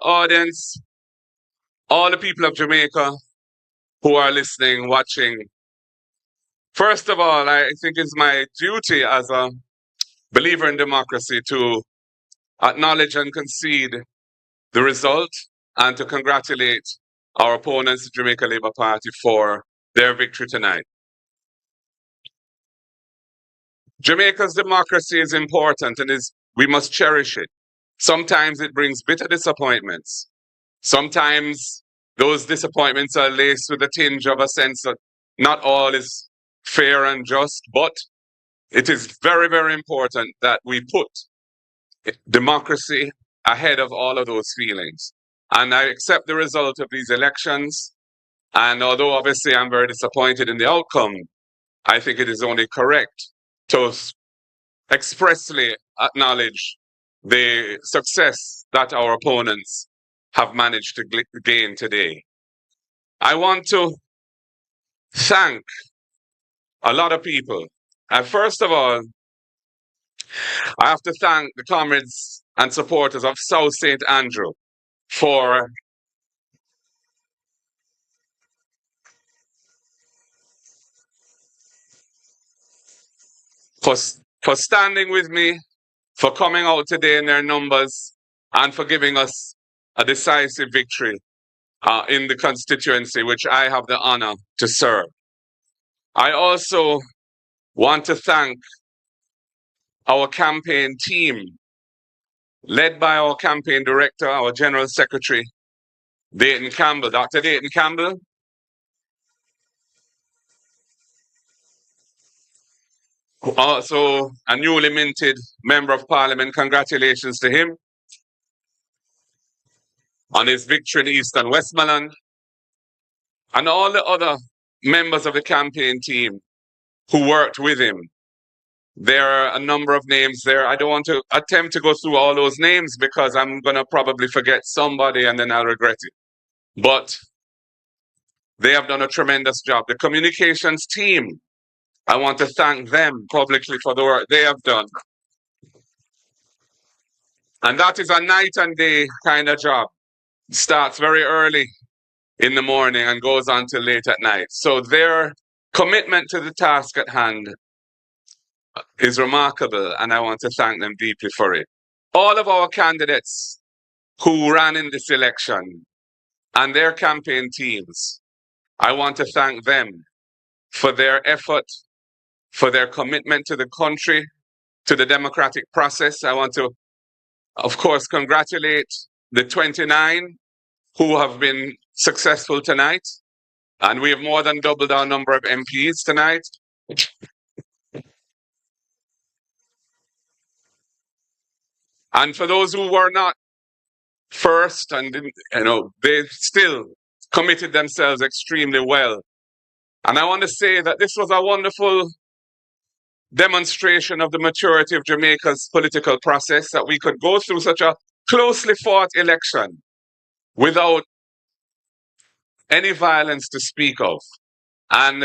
audience, all the people of Jamaica who are listening, watching. First of all, I think it's my duty as a believer in democracy to acknowledge and concede the result and to congratulate our opponents, the Jamaica Labour Party, for their victory tonight. Jamaica's democracy is important and we must cherish it. Sometimes it brings bitter disappointments. Sometimes those disappointments are laced with a tinge of a sense that not all is fair and just, but it is very, very important that we put democracy ahead of all of those feelings. And I accept the result of these elections. And although obviously I'm very disappointed in the outcome, I think it is only correct to expressly acknowledge the success that our opponents have managed to gain today. I want to thank a lot of people. First of all, I have to thank the comrades and supporters of South St. Andrew for standing with me, for coming out today in their numbers, and for giving us a decisive victory in the constituency, which I have the honor to serve. I also want to thank our campaign team, led by our campaign director, our General Secretary, Dayton Campbell, Dr. Dayton Campbell. Also a newly minted Member of Parliament. Congratulations to him on his victory in East and Westmoreland. And all the other members of the campaign team who worked with him. There are a number of names there. I don't want to attempt to go through all those names because I'm going to probably forget somebody and then I'll regret it. But they have done a tremendous job. The communications team, I want to thank them publicly for the work they have done. And that is a night and day kind of job. It starts very early in the morning and goes on till late at night. So their commitment to the task at hand is remarkable, and I want to thank them deeply for it. All of our candidates who ran in this election and their campaign teams, I want to thank them for their effort, for their commitment to the country, to the democratic process. I want to, of course, congratulate the 29 who have been successful tonight. And we have more than doubled our number of MPs tonight. And for those who were not first and didn't, they still committed themselves extremely well. And I want to say that this was a wonderful demonstration of the maturity of Jamaica's political process, that we could go through such a closely fought election without any violence to speak of. And,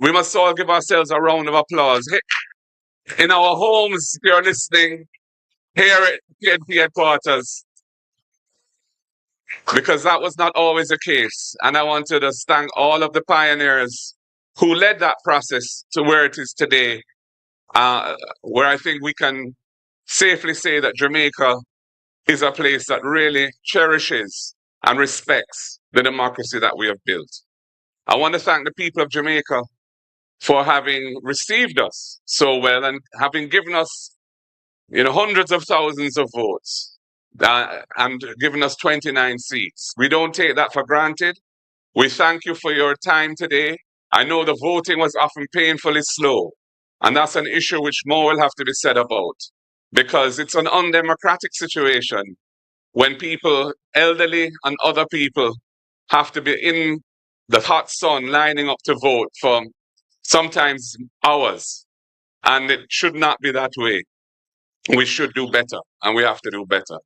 we must all give ourselves a round of applause. In our homes, if you're listening, here at PNP headquarters, because that was not always the case. And I want to just thank all of the pioneers who led that process to where it is today, where I think we can safely say that Jamaica is a place that really cherishes and respects the democracy that we have built. I want to thank the people of Jamaica for having received us so well and having given us hundreds of thousands of votes and given us 29 seats. We don't take that for granted. We thank you for your time today. I know the voting was often painfully slow, and that's an issue which more will have to be said about, because it's an undemocratic situation when people, elderly and other people, have to be in the hot sun lining up to vote for sometimes hours. And it should not be that way. We should do better, and we have to do better.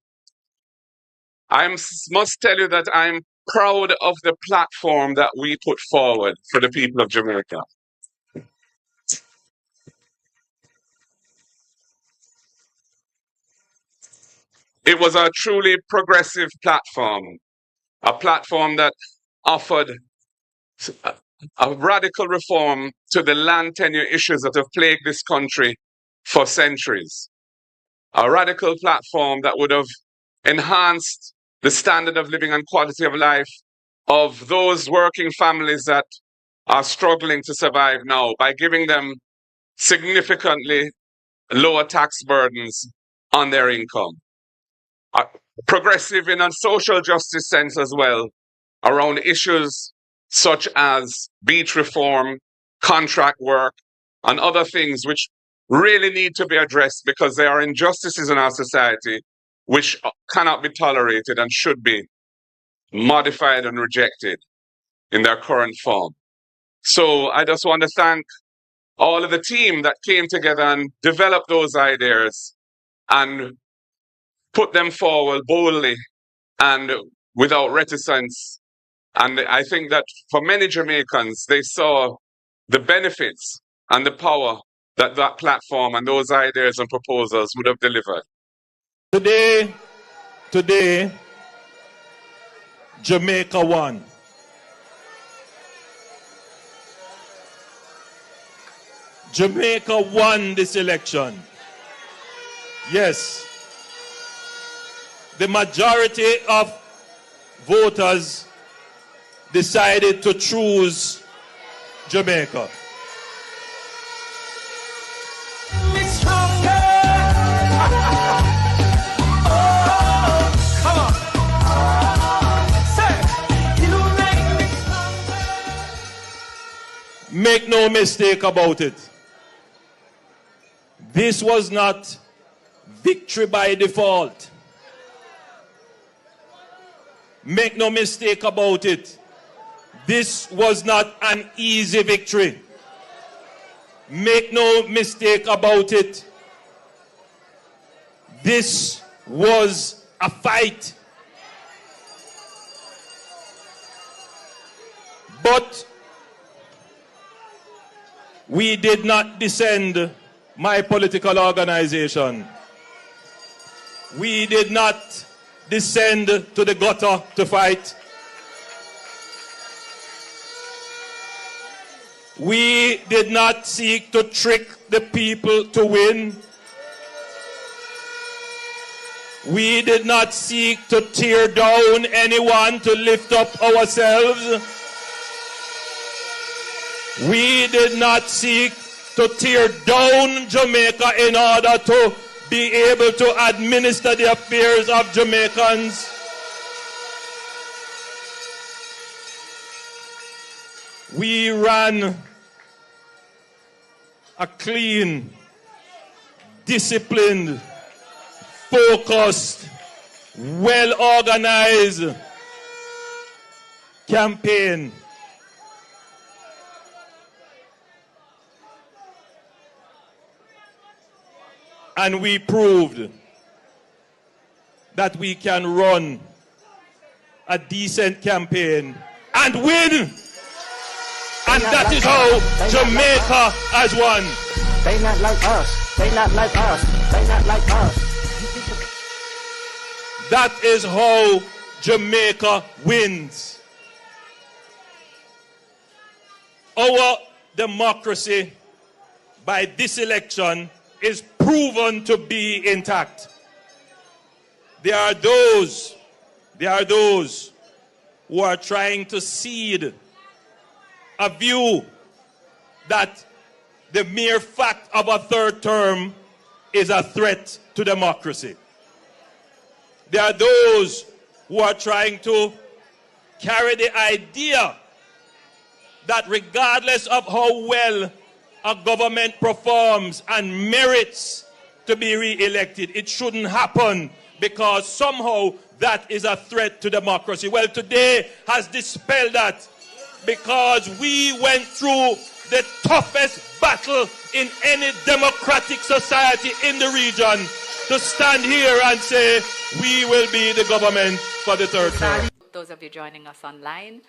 I must tell you that I'm proud of the platform that we put forward for the people of Jamaica. It was a truly progressive platform, a platform that offered a radical reform to the land tenure issues that have plagued this country for centuries. A radical platform that would have enhanced the standard of living and quality of life of those working families that are struggling to survive now by giving them significantly lower tax burdens on their income. Progressive in a social justice sense as well, around issues such as beach reform, contract work, and other things which really need to be addressed because there are injustices in our society which cannot be tolerated and should be modified and rejected in their current form. So I just want to thank all of the team that came together and developed those ideas and put them forward boldly and without reticence. And I think that for many Jamaicans, they saw the benefits and the power that that platform and those ideas and proposals would have delivered. Today, Jamaica won. Jamaica won this election. Yes. The majority of voters decided to choose Jamaica. Make no mistake about it. This was not victory by default. Make no mistake about it. This was not an easy victory. Make no mistake about it. This was a fight. But we did not descend my political organization. We did not descend to the gutter to fight. We did not seek to trick the people to win. We did not seek to tear down anyone to lift up ourselves. We did not seek to tear down Jamaica in order to be able to administer the affairs of Jamaicans. We ran a clean, disciplined, focused, well-organized campaign. And we proved that we can run a decent campaign and win. And that is how Jamaica has won. They not like us. They not like us. They not like us. That is how Jamaica wins. Our democracy by this election is proven to be intact. There are those who are trying to seed a view that the mere fact of a third term is a threat to democracy. There are those who are trying to carry the idea that regardless of how well a government performs and merits to be re-elected, it shouldn't happen because somehow that is a threat to democracy. Well, today has dispelled that because we went through the toughest battle in any democratic society in the region to stand here and say we will be the government for the third term. Those of you joining us online,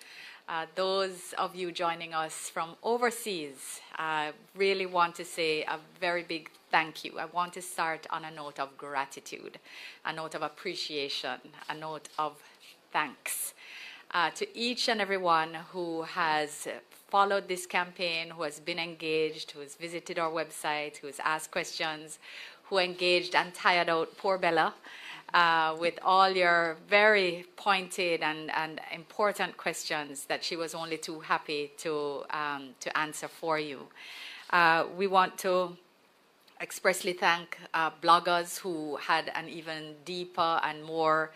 Those of you joining us from overseas, I really want to say a very big thank you. I want to start on a note of gratitude, a note of appreciation, a note of thanks to each and everyone who has followed this campaign, who has been engaged, who has visited our website, who has asked questions, who engaged and tired out poor Bella with all your very pointed and important questions that she was only too happy to answer for you. We want to expressly thank bloggers who had an even deeper and more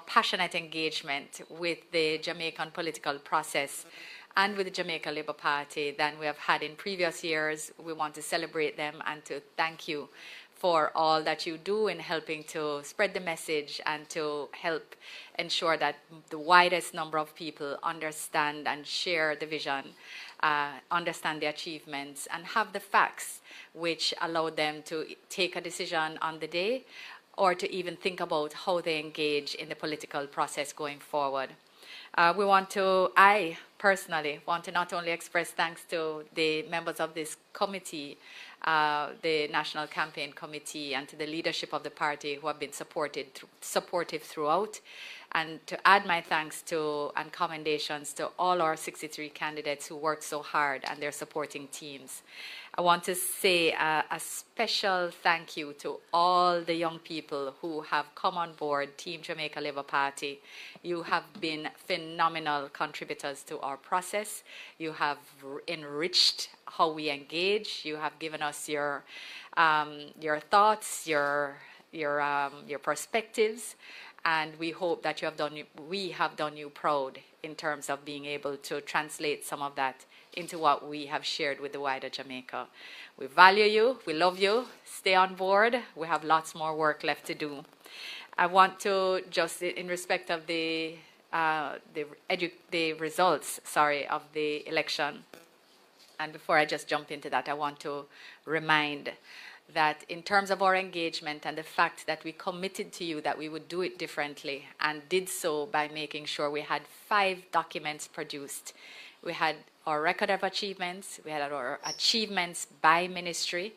passionate engagement with the Jamaican political process and with the Jamaica Labour Party than we have had in previous years. We want to celebrate them and to thank you for all that you do in helping to spread the message and to help ensure that the widest number of people understand and share the vision, understand the achievements, and have the facts which allow them to take a decision on the day or to even think about how they engage in the political process going forward. I personally want to not only express thanks to the members of this committee, the National Campaign Committee, and to the leadership of the party who have been supportive throughout, and to add my thanks to and commendations to all our 63 candidates who worked so hard and their supporting teams. I want to say a special thank you to all the young people who have come on board Team Jamaica Labour Party. You have been phenomenal contributors to our process. You have enriched how we engage. You have given us your thoughts, your perspectives, and we hope that we have done you proud in terms of being able to translate some of that into what we have shared with the wider Jamaica. We value you, we love you, stay on board, we have lots more work left to do. I want to just, in respect of the results, of the election, and before I just jump into that, I want to remind that in terms of our engagement and the fact that we committed to you that we would do it differently and did so by making sure we had 5 documents produced. We had our record of achievements, we had our achievements by ministry,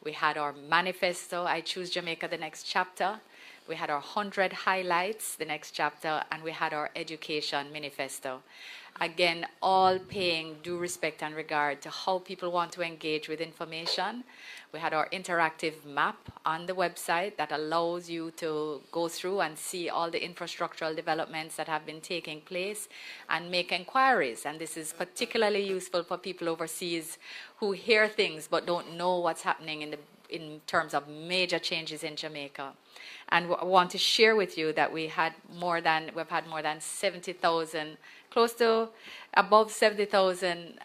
we had our manifesto, I Choose Jamaica, the next chapter, we had our 100 highlights, the next chapter, and we had our education manifesto. Again, all paying due respect and regard to how people want to engage with information. We had our interactive map on the website that allows you to go through and see all the infrastructural developments that have been taking place and make inquiries. And this is particularly useful for people overseas who hear things but don't know what's happening in terms of major changes in Jamaica. And I want to share with you that we've had more than 70,000, close to above 70,000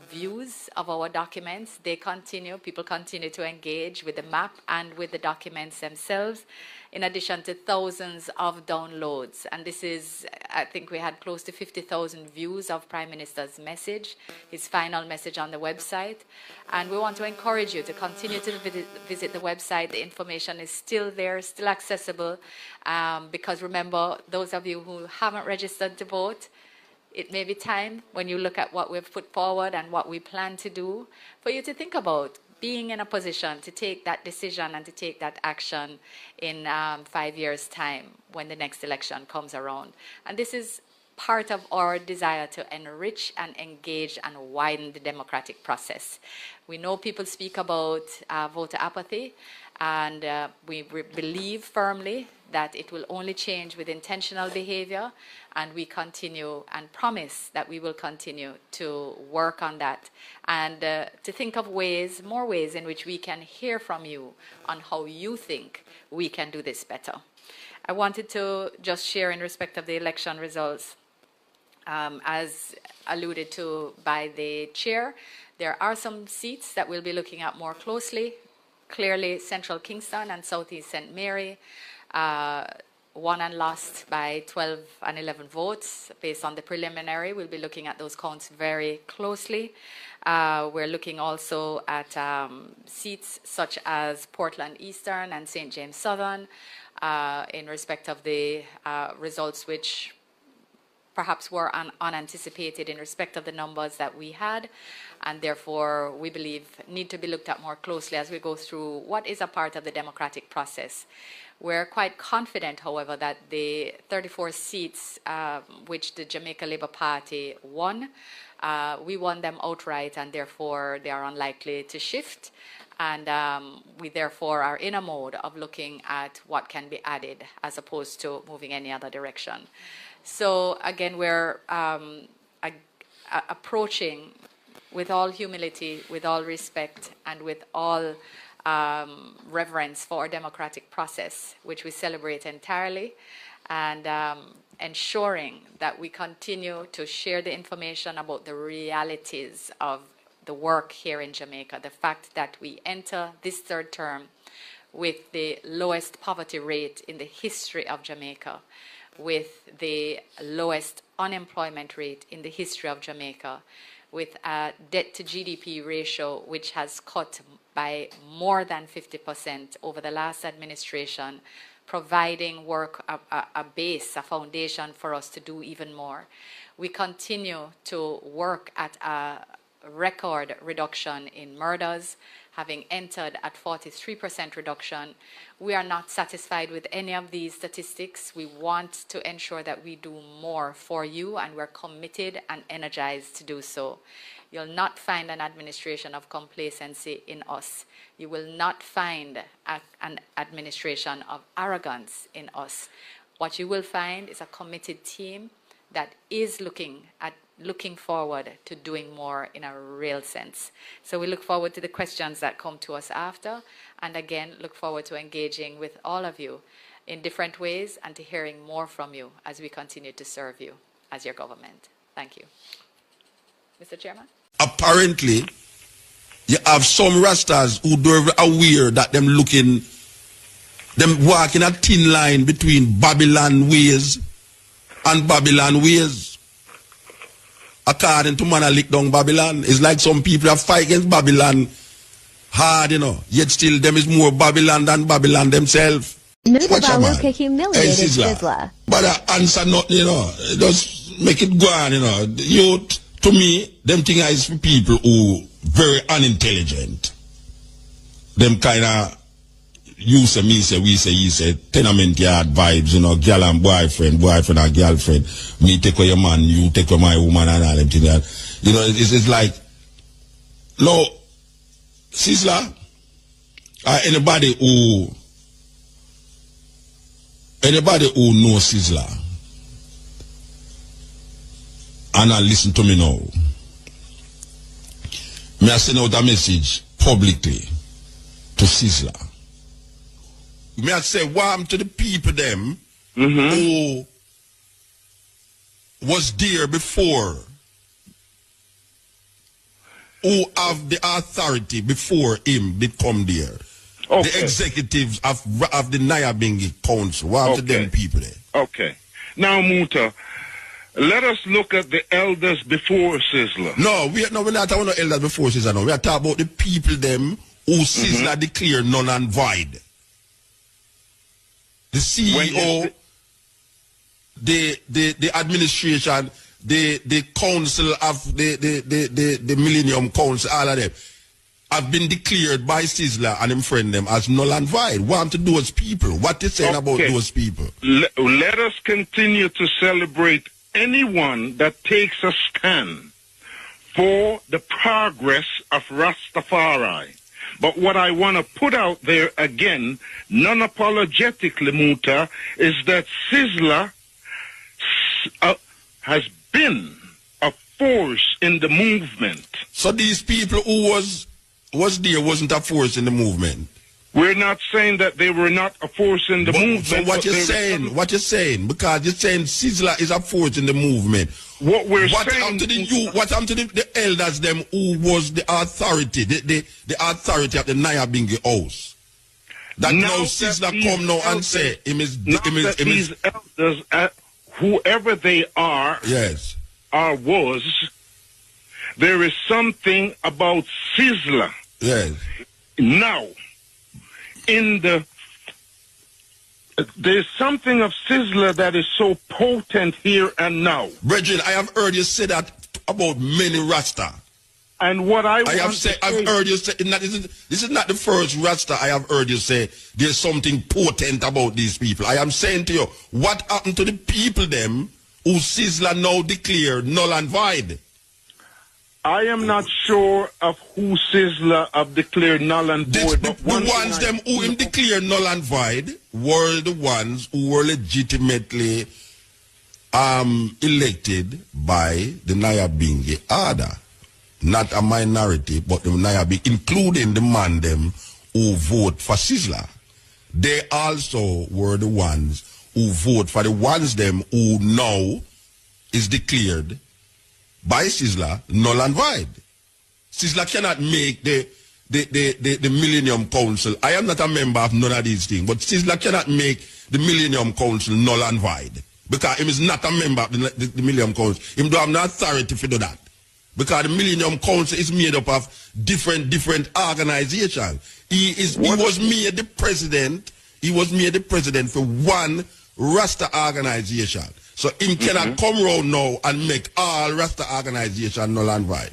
views of our documents. People continue to engage with the map and with the documents themselves, in addition to thousands of downloads. And this is, I think we had close to 50,000 views of Prime Minister's message, his final message on the website. And we want to encourage you to continue to visit the website. The information is still there, still accessible, because remember, those of you who haven't registered to vote, it may be time, when you look at what we've put forward and what we plan to do, for you to think about being in a position to take that decision and to take that action in 5 years' time when the next election comes around. And this is part of our desire to enrich and engage and widen the democratic process. We know people speak about voter apathy, and we believe firmly that it will only change with intentional behavior, and we continue and promise that we will continue to work on that and to think of more ways in which we can hear from you on how you think we can do this better. I wanted to just share in respect of the election results, as alluded to by the chair, there are some seats that we'll be looking at more closely. Clearly, Central Kingston and Southeast St. Mary. won and lost by 12 and 11 votes based on the preliminary. We'll be looking at those counts very closely. We're looking also at seats such as Portland Eastern and St. James Southern in respect of the results which perhaps were unanticipated in respect of the numbers that we had, and therefore we believe need to be looked at more closely as we go through what is a part of the democratic process. We're quite confident, however, that the 34 seats which the Jamaica Labour Party won, we won them outright, and therefore they are unlikely to shift. And we therefore are in a mode of looking at what can be added as opposed to moving any other direction. So again, we're approaching with all humility, with all respect, and with all reverence for our democratic process, which we celebrate entirely, and ensuring that we continue to share the information about the realities of the work here in Jamaica, the fact that we enter this third term with the lowest poverty rate in the history of Jamaica, with the lowest unemployment rate in the history of Jamaica, with a debt to GDP ratio which has cut by more than 50% over the last administration, providing work a base, a foundation for us to do even more. We continue to work at a record reduction in murders, having entered at 43% reduction. We are not satisfied with any of these statistics. We want to ensure that we do more for you, and we're committed and energized to do so. You'll not find an administration of complacency in us. You will not find an administration of arrogance in us. What you will find is a committed team that is looking forward to doing more in a real sense. So we look forward to the questions that come to us after, and again, look forward to engaging with all of you in different ways and to hearing more from you as we continue to serve you as your government. Thank you. Mr. Chairman? Apparently, you have some Rastas who don't aware that them walking a thin line between Babylon ways and Babylon ways. According to man a lick down Babylon, it's like some people have fight against Babylon hard, yet still them is more Babylon than Babylon themselves. MUTA humiliated Sizzla. But I answer nothing, just make it go on, Youth, to me, them thing is for people who very unintelligent. Them kind of, you say, me say, we say, he say, tenement yard vibes, girl and boyfriend and girlfriend. Me take away your man, you take away my woman and all them things. It's like, no, Sizzla, anybody who knows Sizzla, and listen to me now, may I send out a message publicly to Sizzla. May I say warm to the people them who was there before, who have the authority before him did come there. Okay. The executives of the Nyabingi Council. Warm to them people there. Okay. Now, MUTA, let us look at the elders before Sizzla. No, we're not talking about elders before Sizzla. No, we are talking about the people them who Sizzla declared null and void. The CEO, the administration, the council of the Millennium Council, all of them have been declared by Sizzla and him friend them as null and void. What to those people? What is saying about those people? Let us continue to celebrate anyone that takes a stand for the progress of Rastafari. But what I want to put out there again, non-apologetically, MUTA, is that Sizzla has been a force in the movement. So these people who was there wasn't a force in the movement? We're not saying that they were not a force in the movement. So what you're saying, because you're saying Sizzla is a force in the movement. What happened to the elders them who was the authority, the authority of the Nyabingi house? That now Sizzla come now and say these elders, whoever they are, yes, or was, there is something about Sizzla. Yes. Now, there's something of Sizzla that is so potent here and now. Brethren, I have heard you say that about many Rasta. And what I've heard you say, this is not the first Rasta I have heard you say there's something potent about these people. I am saying to you, what happened to the people them who Sizzla now declare null and void? I am not sure of who Sizzla have declared null and void. The ones them who him declare null and void were the ones who were legitimately elected by the Nyabingi order. Not a minority, but the Nyabingi, including the man them who vote for Sizzla. They also were the ones who vote for the ones them who now is declared by Sizzla null and void. Sizzla cannot make the Millennium Council. I am not a member of none of these things, but Sizzla cannot make the Millennium Council null and void. Because he is not a member of the Millennium Council. He don't have no authority to do that. Because the Millennium Council is made up of different organizations. He was made the president. He was made the president for one Rasta organization. So him cannot come around now and make all Rasta organization null and void.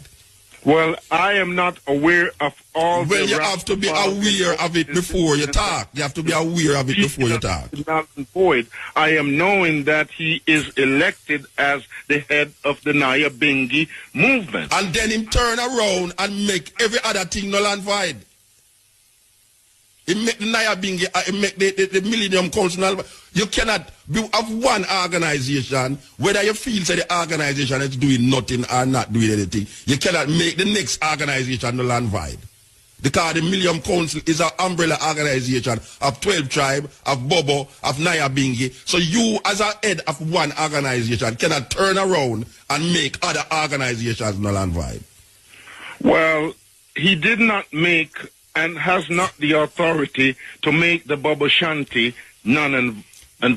Well, I am not aware of all. Well, you have to be aware of it before you talk. You have to be aware of it before you talk. Null and void. I am knowing that he is elected as the head of the Nyabingi movement. And then him turn around and make every other thing null and void. He make the Nyabingi, he make the Millennium Council null and void. You cannot have one organization, whether you feel that the organization is doing nothing or not doing anything, you cannot make the next organization null and void. Because the Millennium Council is an umbrella organization of 12 tribes, of Bobo, of Nyabingi. So you, as a head of one organization, cannot turn around and make other organizations null and void. Well, he did not make and has not the authority to make the Bobo Shanti null and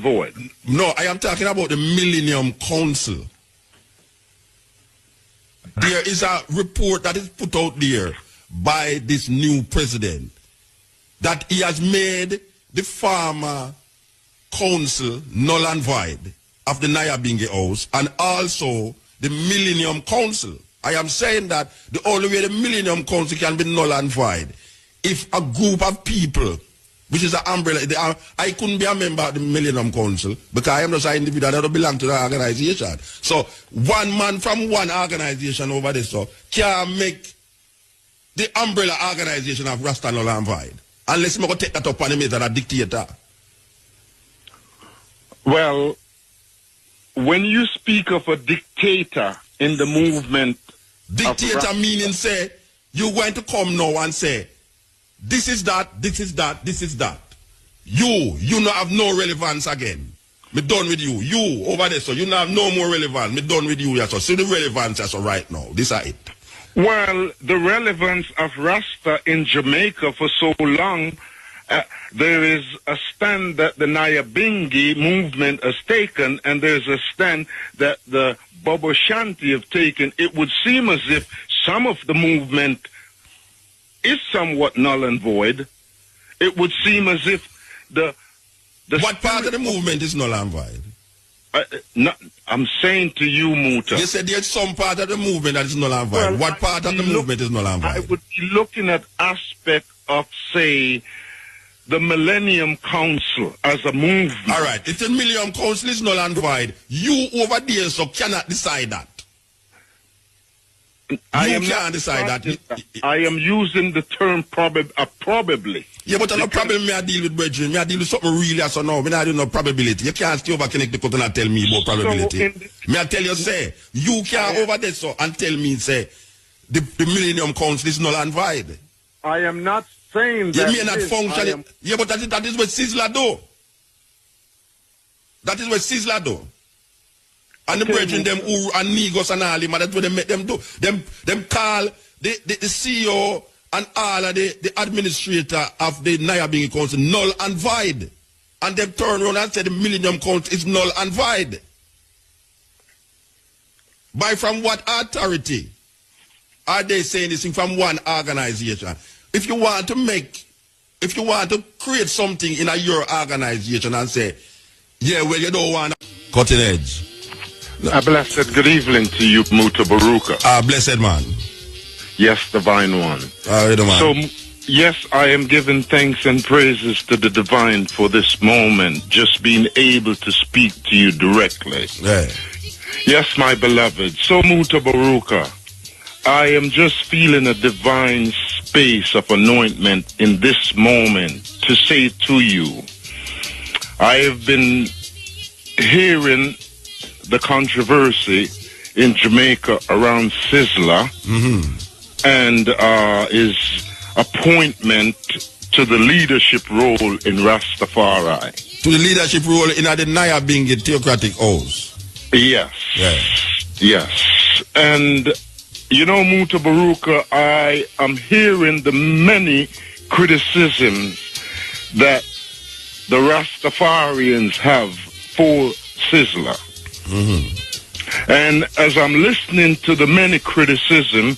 void. No, I am talking about the Millennium Council. There is a report that is put out there by this new president that he has made the former council null and void of the Nyabingi House and also the Millennium Council. I am saying that the only way the Millennium Council can be null and void if a group of people, which is an umbrella, I couldn't be a member of the Millennium Council because I am just an individual that don't belong to the organization. So one man from one organization over there so can make the umbrella organization of Rasta null and void. Unless we go take that up on him as a dictator. Well, when you speak of a dictator in the movement, dictator meaning say you're going to come now and say this is that, this is that, this is that. You not have no relevance again. Me done with you. You over there, so you not have no more relevance. Me done with you, yes. So see the relevance, yes, right now. This is it. Well, the relevance of Rasta in Jamaica for so long, there is a stand that the Nyabingi movement has taken, and there's a stand that the Bobo Shanti have taken. It would seem as if some of the movement is somewhat null and void. It would seem as if the what part of the movement is null and void? I'm saying to you, MUTA. You said there's some part of the movement that is null and void. Well, what part of the movement is null and void? I would be looking at aspect of, say, the Millennium Council as a movement. All right. If the Millennium Council is null and void, you over there so cannot decide that. I am using the term probably. Yeah, but no problem me I deal with brethren. Me I deal with something really so now. Me not do no probability. You can't stay over connect the cotton and tell me about probability. Me I tell you say, you can't over there so and tell me say the Millennium Council is null and void. I am not saying that. You may not function. Yeah, but that is what Sizzla do. That is what Sizzla do. And the brethren them who and Negos and all them, that's what they make them do. Them call the CEO and all of the administrator of the Nyabingi Council null and void. And they turn around and say the Millennium Council is null and void. By from what authority are they saying this thing? From one organization? If you want to create something in your organization and say, yeah, well, you don't want cutting edge. A blessed good evening to you, MUTA Baruka. Blessed man. Yes, divine one. Man. So, yes, I am giving thanks and praises to the divine for this moment, just being able to speak to you directly. Yeah. Yes, my beloved. So, MUTA Baruka, I am just feeling a divine space of anointment in this moment to say to you, I have been hearing the controversy in Jamaica around Sizzla and his appointment to the leadership role in Rastafari. To the leadership role in the Nyabingi Theocratic House. Yes. Yeah. Yes. And, you know, MUTA Baruka, I am hearing the many criticisms that the Rastafarians have for Sizzla. And as I'm listening to the many criticism,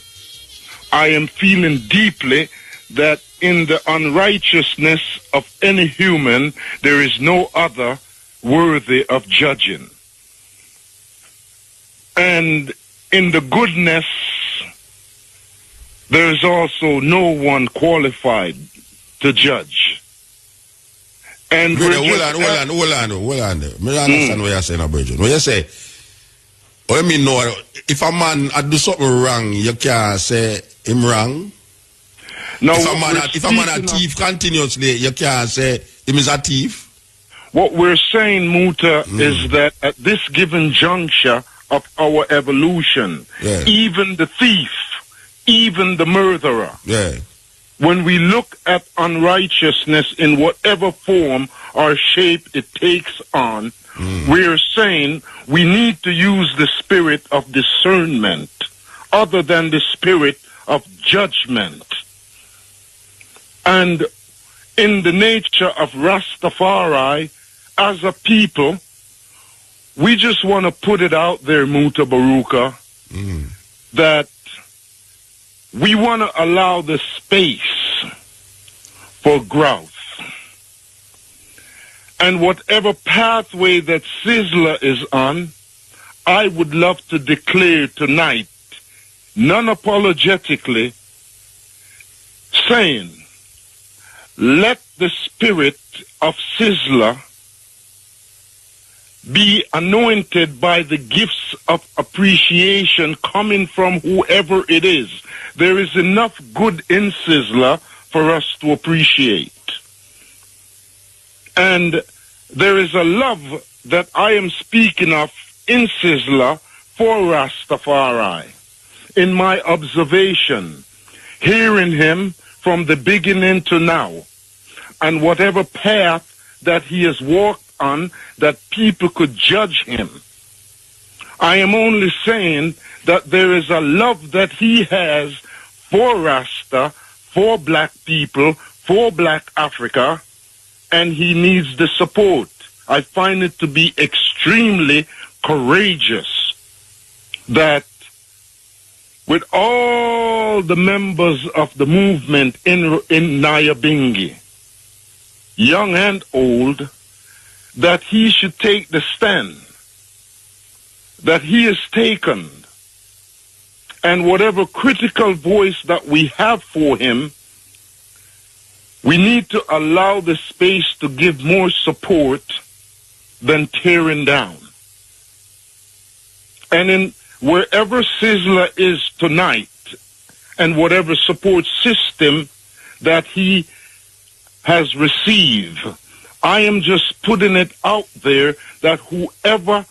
I am feeling deeply that in the unrighteousness of any human, there is no other worthy of judging. And in the goodness, there is also no one qualified to judge. And hold on. Me understand what you're saying, Virgin. When you say, what I mean, no, if a man do something wrong, you can't say him wrong. No, if a man a thief continuously, you can't say him is a thief. What we're saying, MUTA, is that at this given juncture of our evolution, even the thief, even the murderer, when we look at unrighteousness in whatever form or shape it takes on, we're saying we need to use the spirit of discernment other than the spirit of judgment. And in the nature of Rastafari, as a people, we just want to put it out there, MUTA Baruka, that we want to allow the space for growth. And whatever pathway that Sizzla is on, I would love to declare tonight, non-apologetically, saying, let the spirit of Sizzla be anointed by the gifts of appreciation coming from whoever it is. There is enough good in Sizzla for us to appreciate. And there is a love that I am speaking of in Sizzla for Rastafari. In my observation, hearing him from the beginning to now, and whatever path that he has walked on, that people could judge him. I am only saying that there is a love that he has for Rasta, for black people, for black Africa, and he needs the support. I find it to be extremely courageous that with all the members of the movement in Nyabingi, young and old, that he should take the stand that he has taken, and whatever critical voice that we have for him, we need to allow the space to give more support than tearing down. And in wherever Sizzla is tonight, and whatever support system that he has received, I am just putting it out there that whoever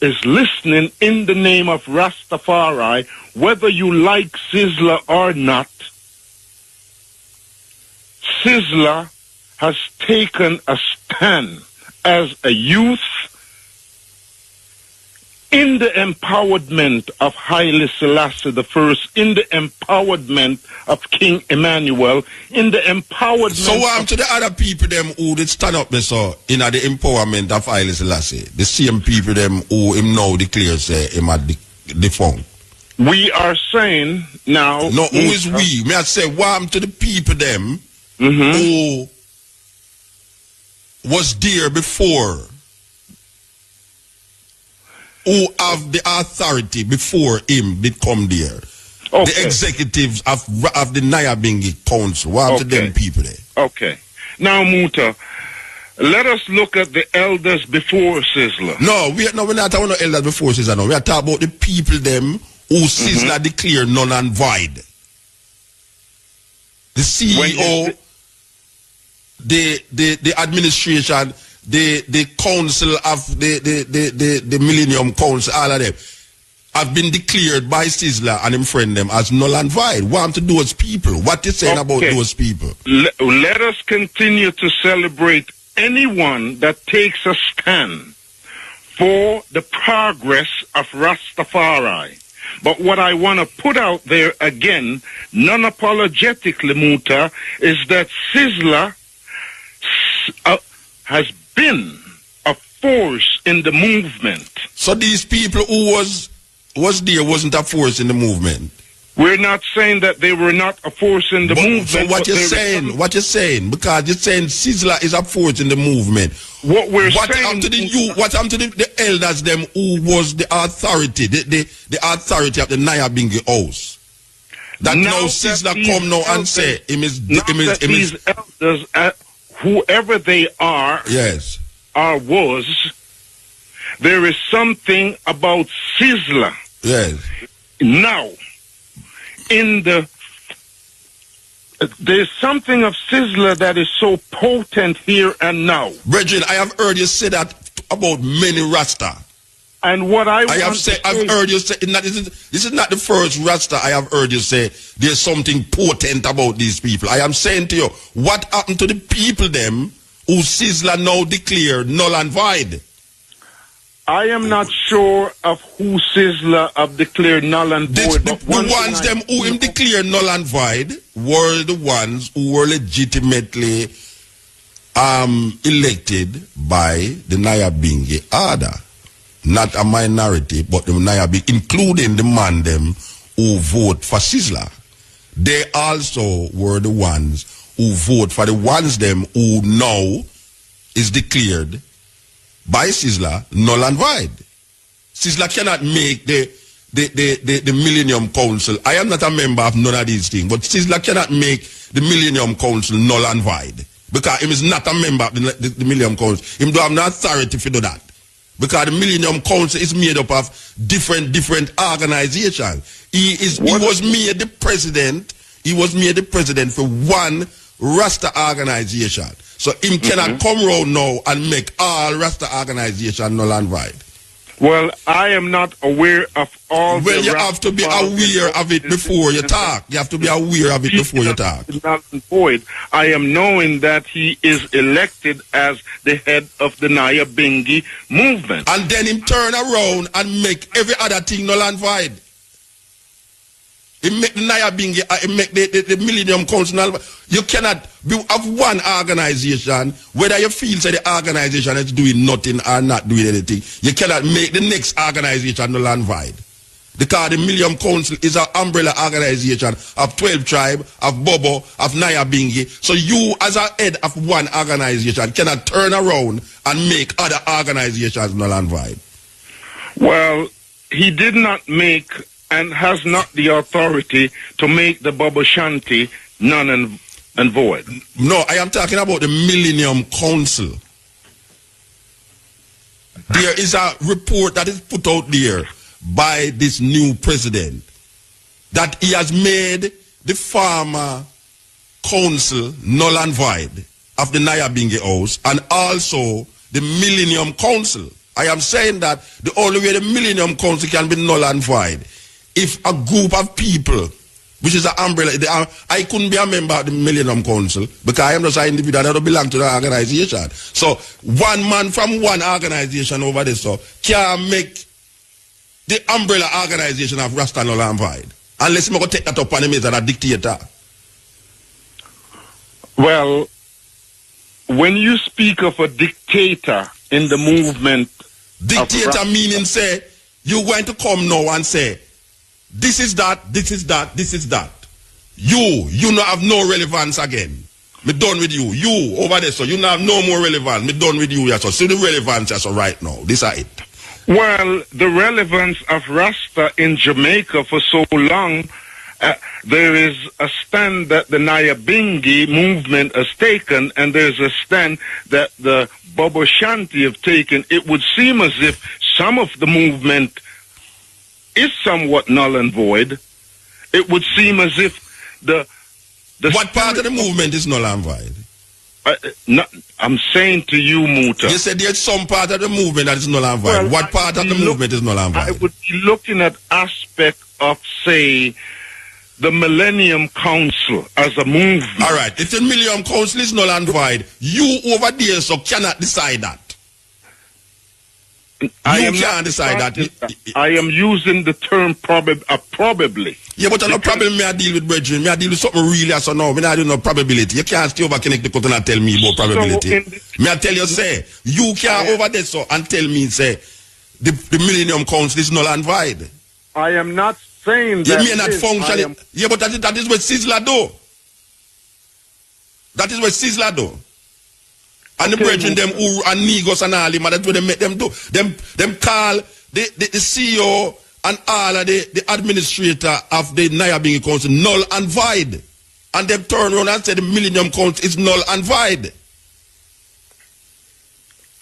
is listening in the name of Rastafari, whether you like Sizzla or not, Sizzla has taken a stand as a youth in the empowerment of Haile Selassie I, in the empowerment of King Emmanuel, in the empowerment. So what to the other people them who did stand up there so in the empowerment of Haile Selassie? The same people them who him now declares him at the phone. We are saying now. No, who is we? May I say what to the people them who was there before? Who have the authority before him did come there? Okay. The executives of the Nyabingi Council. What to them people there? Okay. Now, MUTA, let us look at the elders before Sizzla. No, we're not talking about elders before Sizzla. No, we are talking about the people them who Sizzla declared null and void. The CEO, the administration, the council of the Millennium Council, all of them have been declared by Sizzla and him friend them as null and void. What to those people? What you saying about those people? Let us continue to celebrate anyone that takes a stand for the progress of Rastafari. But what I want to put out there again, non-apologetically, MUTA, is that Sizzla has been a force in the movement. So these people who was there wasn't a force in the movement? We're not saying that they were not a force in the movement. So what you're saying? What you're saying? Because you're saying Sizzla is a force in the movement. What happened to the elders them who was the authority, the authority of the Nyabingi house? That now Sizzla come now and say these elders, whoever they are, yes, or was, there is something about Sizzla. Yes. Now, there's something of Sizzla that is so potent here and now. Brethren, I have heard you say that about many Rasta. And what I've heard you say, this is not the first Rasta I have heard you say there's something potent about these people. I am saying to you, what happened to the people them who Sizzla now declare null and void? I am not sure of who Sizzla have declared null and void. The ones them who him declare null and void were the ones who were legitimately elected by the Nyabingi Ada. Not a minority, but the Nyabingi, including the man them who vote for Sizzla. They also were the ones who vote for the ones them who now is declared by Sizzla null and void. Sizzla cannot make the Millennium Council. I am not a member of none of these things, but Sizzla cannot make the Millennium Council null and void because he is not a member of the Millennium Council. He don't have no authority to do that because the Millennium Council is made up of different organizations. He was made the president. He was made the president for one Rasta organization. So him cannot come around now and make all Rasta organization null and void. Well, I am not aware of all. Well, you have to be aware of it before you talk. You have to be aware of it before you talk. Null and void. I am knowing that he is elected as the head of the Nyabingi movement. And then him turn around and make every other thing null and void. He make the Nyabingi, he make the Millennium Council. You cannot have one organization, whether you feel that the organization is doing nothing or not doing anything, you cannot make the next organization null and void. Because the Millennium Council is an umbrella organization of 12 tribes, of Bobo, of Nyabingi. So you, as a head of one organization, cannot turn around and make other organizations null and void. Well, he did not make and has not the authority to make the Baba Shanti null and void. No, I am talking about the Millennium Council. There is a report that is put out there by this new president that he has made the former council null and void of the Nyabingi House and also the Millennium Council. I am saying that the only way the Millennium Council can be null and void if a group of people, which is an umbrella, I couldn't be a member of the Millennium Council because I am just an individual that don't belong to the organization. So one man from one organization over there so can make the umbrella organization of Rasta null and void. Unless me go take that up on him as a dictator. Well, when you speak of a dictator in the movement, dictator meaning say you're going to come now and say this is that, this is that, this is that. You not have no relevance again. Me done with you. You over there, so you not have no more relevance. Me done with you, yeah. So see the relevance, yeah, so right now. This is it. Well, the relevance of Rasta in Jamaica for so long, there is a stand that the Nyabingi movement has taken, and there's a stand that the Bobo Shanti have taken. It would seem as if some of the movement is somewhat null and void. It would seem as if the what part of the movement is null and void? I'm saying to you, MUTA. You said there's some part of the movement that is null and void. Well, what part of the movement is null and void? I would be looking at aspect of, say, the Millennium Council as a movement. All right. If the Millennium Council is null and void, you over there so cannot decide that. You can't decide that. I am using the term probably. Yeah, but no problem me I deal with brethren. Me I deal with something really so now. Me not do no probability. You can't stay over connect the cut and tell me about probability. Me I tell you say, you can't over there so and tell me say the Millennium Council is null and void. I am not saying that. You may not function. Yeah, but that is what Sizzler do. That is what Sizzler do. And the brethren, them who and Negos and all them, that's what they make them do. Them call the CEO and all of the administrator of the Nyabingi Council null and void. And them turn around and say the Millennium Council is null and void.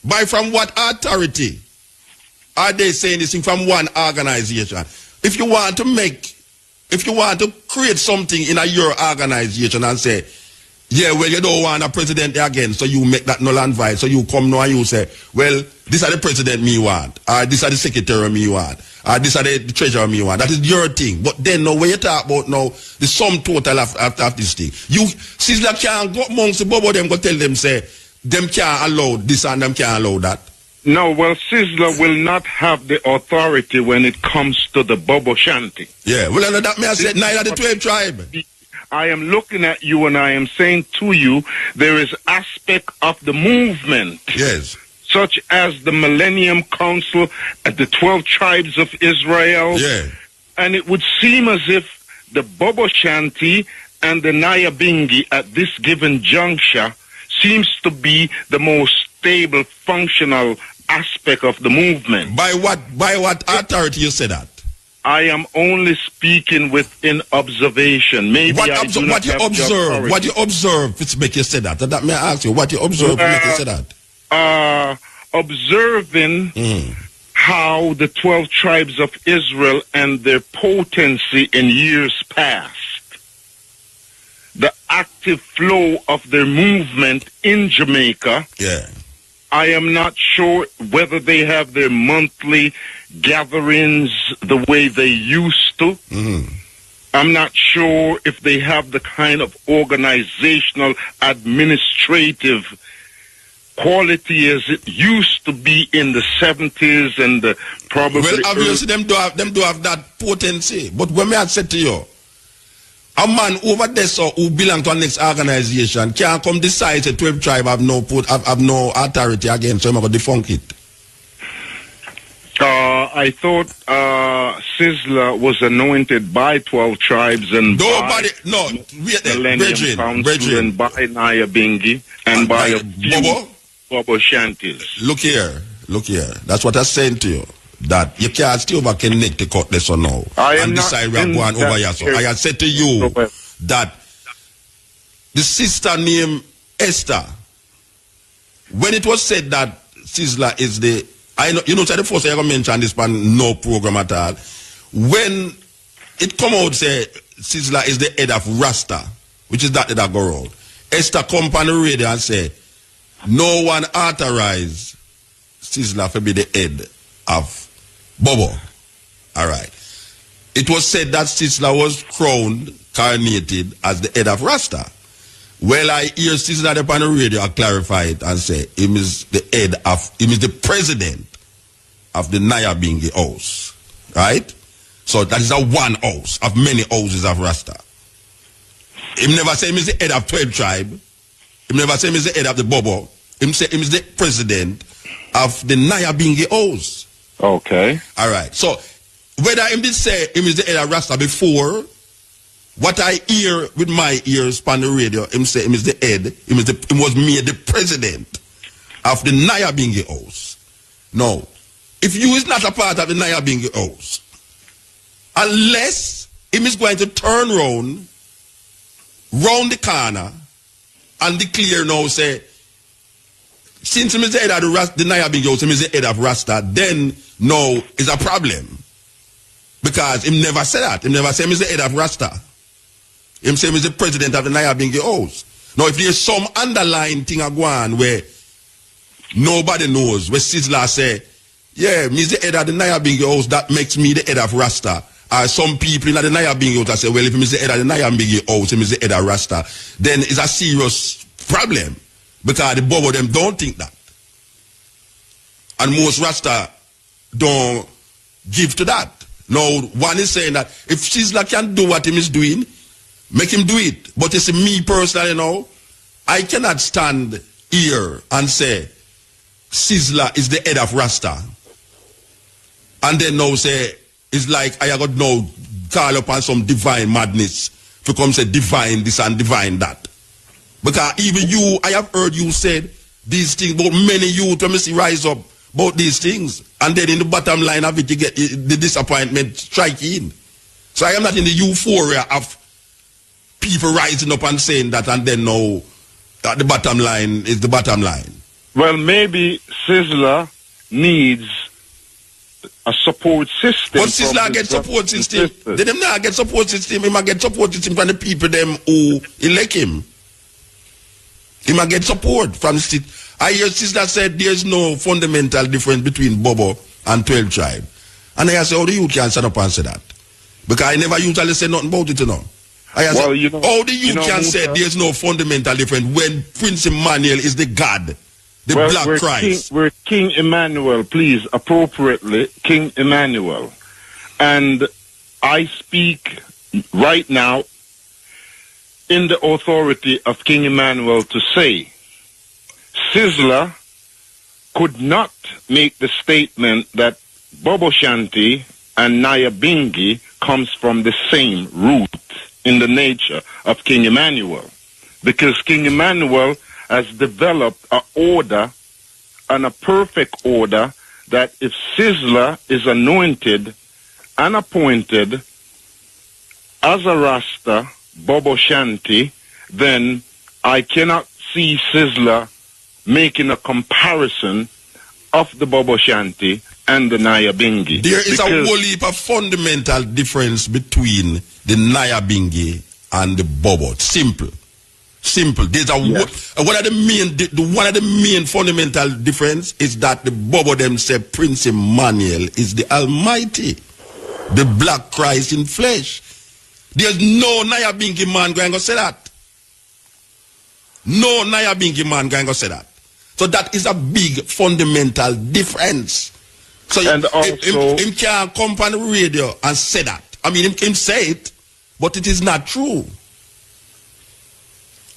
By from what authority are they saying this thing? From one organization? If you want to create something in your organization and say, yeah, well, you don't want a president again, so you make that null and void. So you come now and you say, well, this are the president me want, or this are the secretary me want, or this are the treasurer me want. That is your thing. But then now, when you talk about now, the sum total of this thing, you, Sizzler can't go amongst the bobo them, go tell them, say, them can't allow this and them can't allow that. No, well, Sizzler will not have the authority when it comes to the Bobo Shanti. Yeah, well, that may I say, neither the 12 tribe. I am looking at you and I am saying to you, there is aspect of the movement. Yes. Such as the Millennium Council and the 12 tribes of Israel. Yeah. And it would seem as if the Bobo Shanti and the Nyabingi at this given juncture seems to be the most stable, functional aspect of the movement. By what authority you say that? I am only speaking within observation. Maybe what you observe, it's make you say that. That may I ask you, what you observe make you say that? Observing how the 12 tribes of Israel and their potency in years past, the active flow of their movement in Jamaica. Yeah. I am not sure whether they have their monthly gatherings the way they used to. I'm not sure if they have the kind of organizational, administrative quality as it used to be in the 70s and the probably. Well, obviously, them do have that potency. But when I said to you, a man over there so who belong to a next organization can't come decide the 12 tribe have no authority again, so I'm going to defunk it. I thought Sizzler was anointed by 12 tribes and nobody, Brethren, by Nyabingi and by a few Bobo Shantis. Look here. That's what I'm saying to you. That you can't still connect the cutlass or no. And decide we are going over here. So I had said to you that the sister named Esther, when it was said that Sizzler is the, I know, the first I ever mentioned this pan no program at all. When it come out say Sizzler is the head of Rasta, which is that go around. Esther come on the radio and say, no one authorized Sizzler to be the head of Bobo. All right. It was said that Sizzler was coronated as the head of Rasta. Well, I hear Sizzler upon the radio clarify it and say him is the president of the Nyabingi house. Right? So that is a one house of many houses of Rasta. Him never say him is the head of 12 tribe. Him never say him is the head of the Bobo. Him say him is the president of the Nyabingi house. Okay. All right. So whether him did say him is the head of Rasta before, what I hear with my ears on the radio, him say him is the head. Him was made the president of the Nyabingi house. No. If you is not a part of the Nyabingi house, unless him is going to turn round the corner and declare now, say, since him is the head of the Nyabingi house, him is the head of Rasta, then no is a problem. Because him never said that. Him never say him is the head of Rasta. Him say him is the president of the Nyabingi house. Now if there's some underlying thing a go on where nobody knows, where Sizzla say, yeah, me is the head of the Nyabingi house, that makes me the head of Rasta. Some people in the Nyabingi house say, well, if him is the head of the Nyabingi house, him is the head of Rasta, then it's a serious problem. Because the Bobo them don't think that. And most Rasta don't give to that. Now, one is saying that if Sizzla can do what him is doing, make him do it. But you see, me personally, I cannot stand here and say Sizzla is the head of Rasta. And then now say, it's like I got now call upon some divine madness to come say divine this and divine that. Because even you, I have heard you said these things, but many youth when me see rise up about these things. And then in the bottom line of it, you get the disappointment striking. So I am not in the euphoria of people rising up and saying that, and then now the bottom line is the bottom line. Well, maybe Sizzla needs a support system. But Sizzla get support system. They them not get support system. He might get support system from the people them who elect him. He might get support from the state. I hear Sizzla said there's no fundamental difference between Bobo and 12 tribe. And I say, how the youth can stand up and say that? Because I never usually say nothing about it, I say, how the youth can say there's no fundamental difference when Prince Emmanuel is the God, the Black Christ? We're King Emmanuel, please, appropriately, King Emmanuel. And I speak right now in the authority of King Emmanuel to say, Sizzla could not make the statement that Bobo Shanti and Nyabingi comes from the same root in the nature of King Emmanuel. Because King Emmanuel has developed an order and a perfect order that if Sizzla is anointed and appointed as a Rasta, Bobo Shanti, then I cannot see Sizzla making a comparison of the Bobo Shanti and the Nyabingi. There is a whole heap of fundamental difference between the Nyabingi and the Bobo. Simple. There's a one of the main fundamental difference is that the Bobo them say Prince Emmanuel is the Almighty, the Black Christ in flesh. There's no Nyabingi man going to say that. No Nyabingi man going to say that. So that is a big fundamental difference. So him can't come on the radio and say that. I mean, him say it, but it is not true.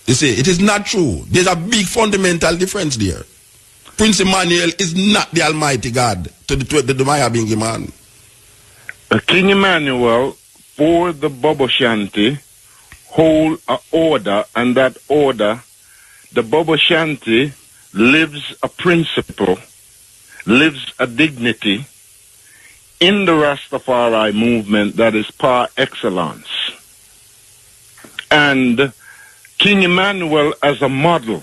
You see, it is not true. There's a big fundamental difference there. Prince Emmanuel is not the Almighty God to the Nyabingi man. King Emmanuel, for the Bobo Shanti, hold an order, and that order, the Bobo Shanti lives a principle, lives a dignity in the Rastafari movement that is par excellence. And King Emmanuel as a model,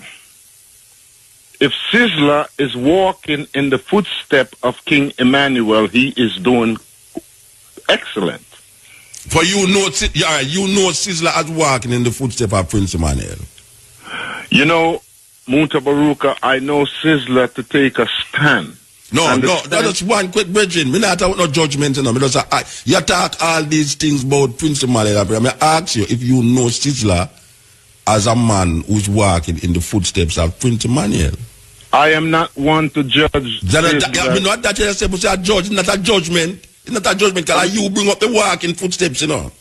if Sizzla is walking in the footstep of King Emmanuel, he is doing excellent. For you know Sizzla as walking in the footstep of Prince Emmanuel. You know, MUTA Baruka, I know Sizzla to take a stand. No, that's one quick bridging. Me not talk no judgment, you know. You talk all these things about Prince Emmanuel. I ask you if you know Sizzla as a man who's walking in the footsteps of Prince Emmanuel. I am not one to judge. Not that you say, but a judge, not a judgment. It's not a judgment call. You bring up the walking footsteps, you know.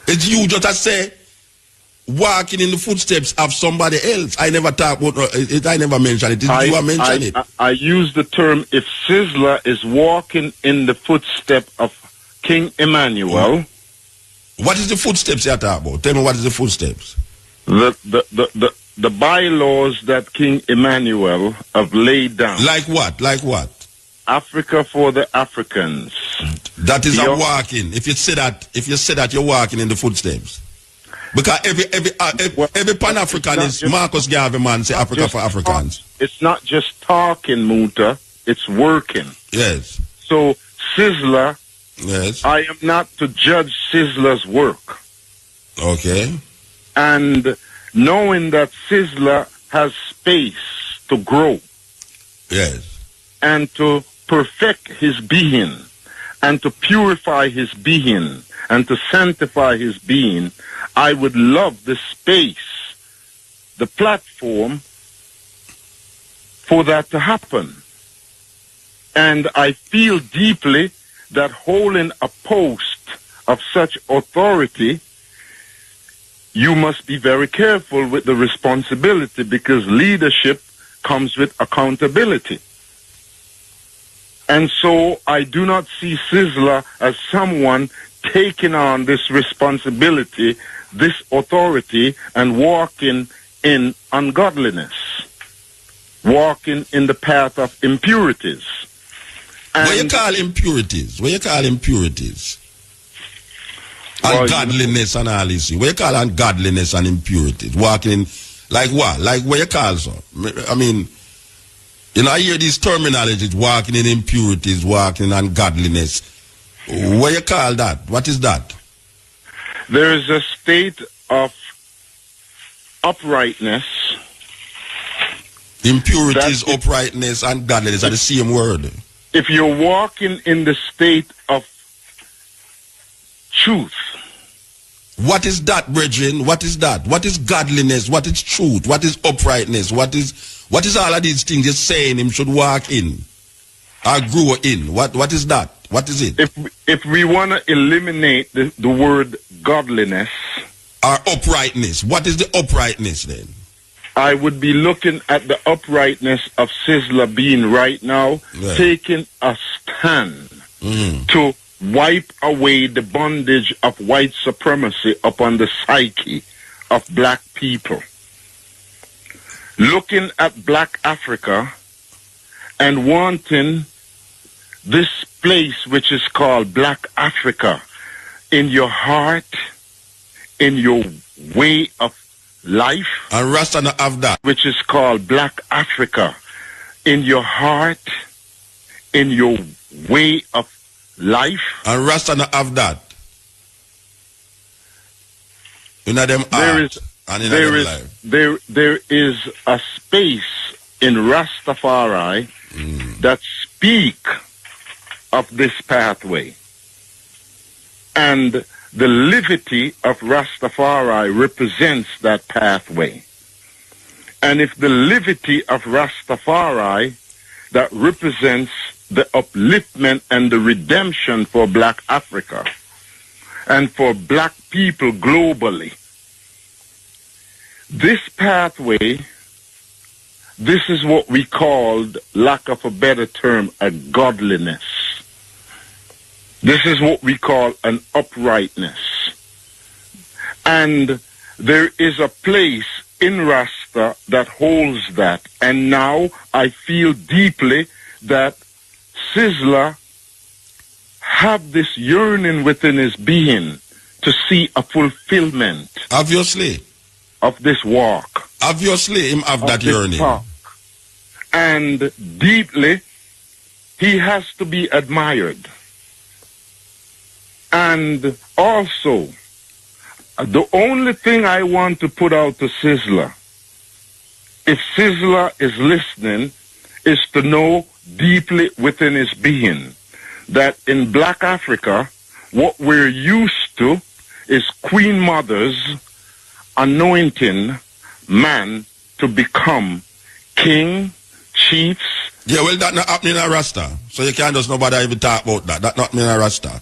It's you just to say walking in the footsteps of somebody else. I never talk about it. I never mention it. You are mentioning it. I use the term if Sizzler is walking in the footstep of King Emmanuel. What is the footsteps you're talking about? Tell me what is the footsteps. The bylaws that King Emmanuel have laid down. Like what? Like what? Africa for the Africans. That is a walking. If you say that, you're walking in the footsteps. Because every Pan-Africanist, Marcus Garvey man say Africa for Africans. It's not just talking, MUTA. It's working. Yes. So, Sizzler, yes. I am not to judge Sizzler's work. Okay. And knowing that Sizzler has space to grow. Yes. And to perfect his being. And to purify his being. And to sanctify his being. I would love the space, the platform for that to happen. And I feel deeply that holding a post of such authority, you must be very careful with the responsibility because leadership comes with accountability. And so I do not see Sizzler as someone taking on this responsibility, this authority, and walking in ungodliness, walking in the path of impurities. And what you call impurities? What you call impurities? Ungodliness and all this. What you call ungodliness and impurities? Walking in, like what? Like what you call so? I mean, you know, I hear these terminologies, walking in impurities, walking in ungodliness. What you call that? What is that? There is a state of uprightness. Impurities, uprightness, and godliness are the same word. If you're walking in the state of truth. What is that, brethren? What is that? What is godliness? What is truth? What is uprightness? What is all of these things you're saying him should walk in or grow in? What is that? What is it? If we want to eliminate the word godliness or uprightness, what is the uprightness then? I would be looking at the uprightness of Sizzler being right now, taking a stand to wipe away the bondage of white supremacy upon the psyche of black people. Looking at black Africa and wanting this place which is called Black Africa in your heart, in your way of life. And Rasta not have that. Which is called Black Africa in your heart, in your way of life. And Rasta not have that. In them heart and in them life. There is a space in Rastafari that speak of this pathway. And the livity of Rastafari represents that pathway. And if the livity of Rastafari that represents the upliftment and the redemption for black Africa and for black people globally, this pathway, this is what we called, lack of a better term, a godliness. This is what we call an uprightness. And there is a place in Rasta that holds that. And now I feel deeply that Sizzler have this yearning within his being to see a fulfillment. Obviously. Of this walk. Obviously, him have that yearning. Talk. And deeply, he has to be admired. And also, the only thing I want to put out to Sizzler, if Sizzler is listening, is to know deeply within his being that in black Africa, what we're used to is Queen Mothers anointing man to become king, chiefs, Yeah, well, that not happening in a Rasta. So you can't just nobody even talk about that. That not happening in a Rasta.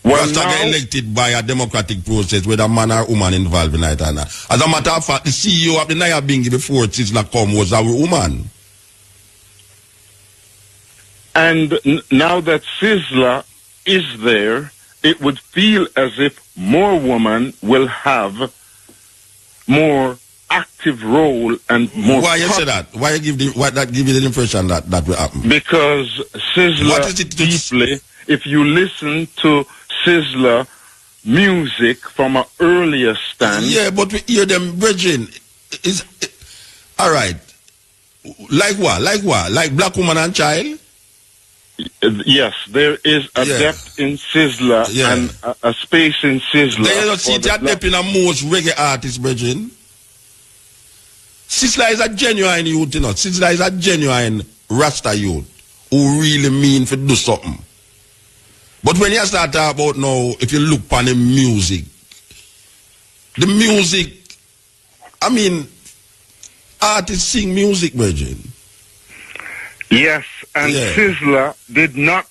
Well, Rasta get elected by a democratic process with a man or woman involved in it. And as a matter of fact, the CEO of the Naya Bingi before Sizzla come was a woman. And now that Sizzla is there, it would feel as if more women will have more active role and more. Why you say that? Why you give that give you the impression that will happen? Because Sizzla deeply, if you listen to Sizzla music from an earlier stand. Yeah, but we hear them bridging. All right. Like what? Like what? Like Black Woman and Child? Yes, there is a depth in Sizzla and a space in Sizzla. They don't see that depth in a most reggae artist, brethren. Sizzla is a genuine youth, you know. Sizzla is a genuine Rasta youth who really mean to do something. But when you start talking about now, if you look upon the music, I mean, artists sing music, brethren. Yes, and Sizzla did not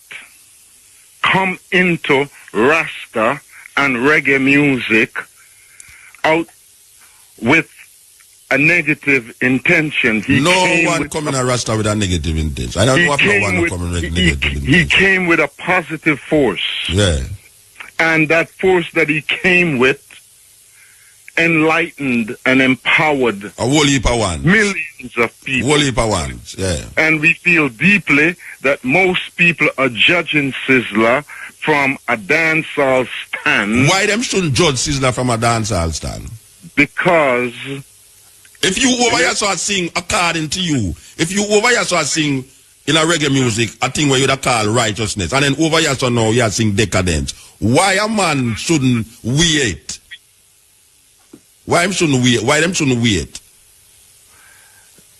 come into Rasta and reggae music out with a negative intention. No one coming to Rasta with a negative intention. I don't know if no one coming with negative intention. He came with a positive force. Yeah. And that force that he came with enlightened and empowered a whole heap of ones. Millions of people. Whole heap of ones, yeah. And we feel deeply that most people are judging Sizzla from a dancehall stand. Why them shouldn't judge Sizzla from a dancehall stand? Because if you over here start sing according to you, if you over here start sing in a reggae music, a thing where you call righteousness, and then over here so now you sing decadence, why a man shouldn't wait? Why them shouldn't wait? Why them shouldn't wait?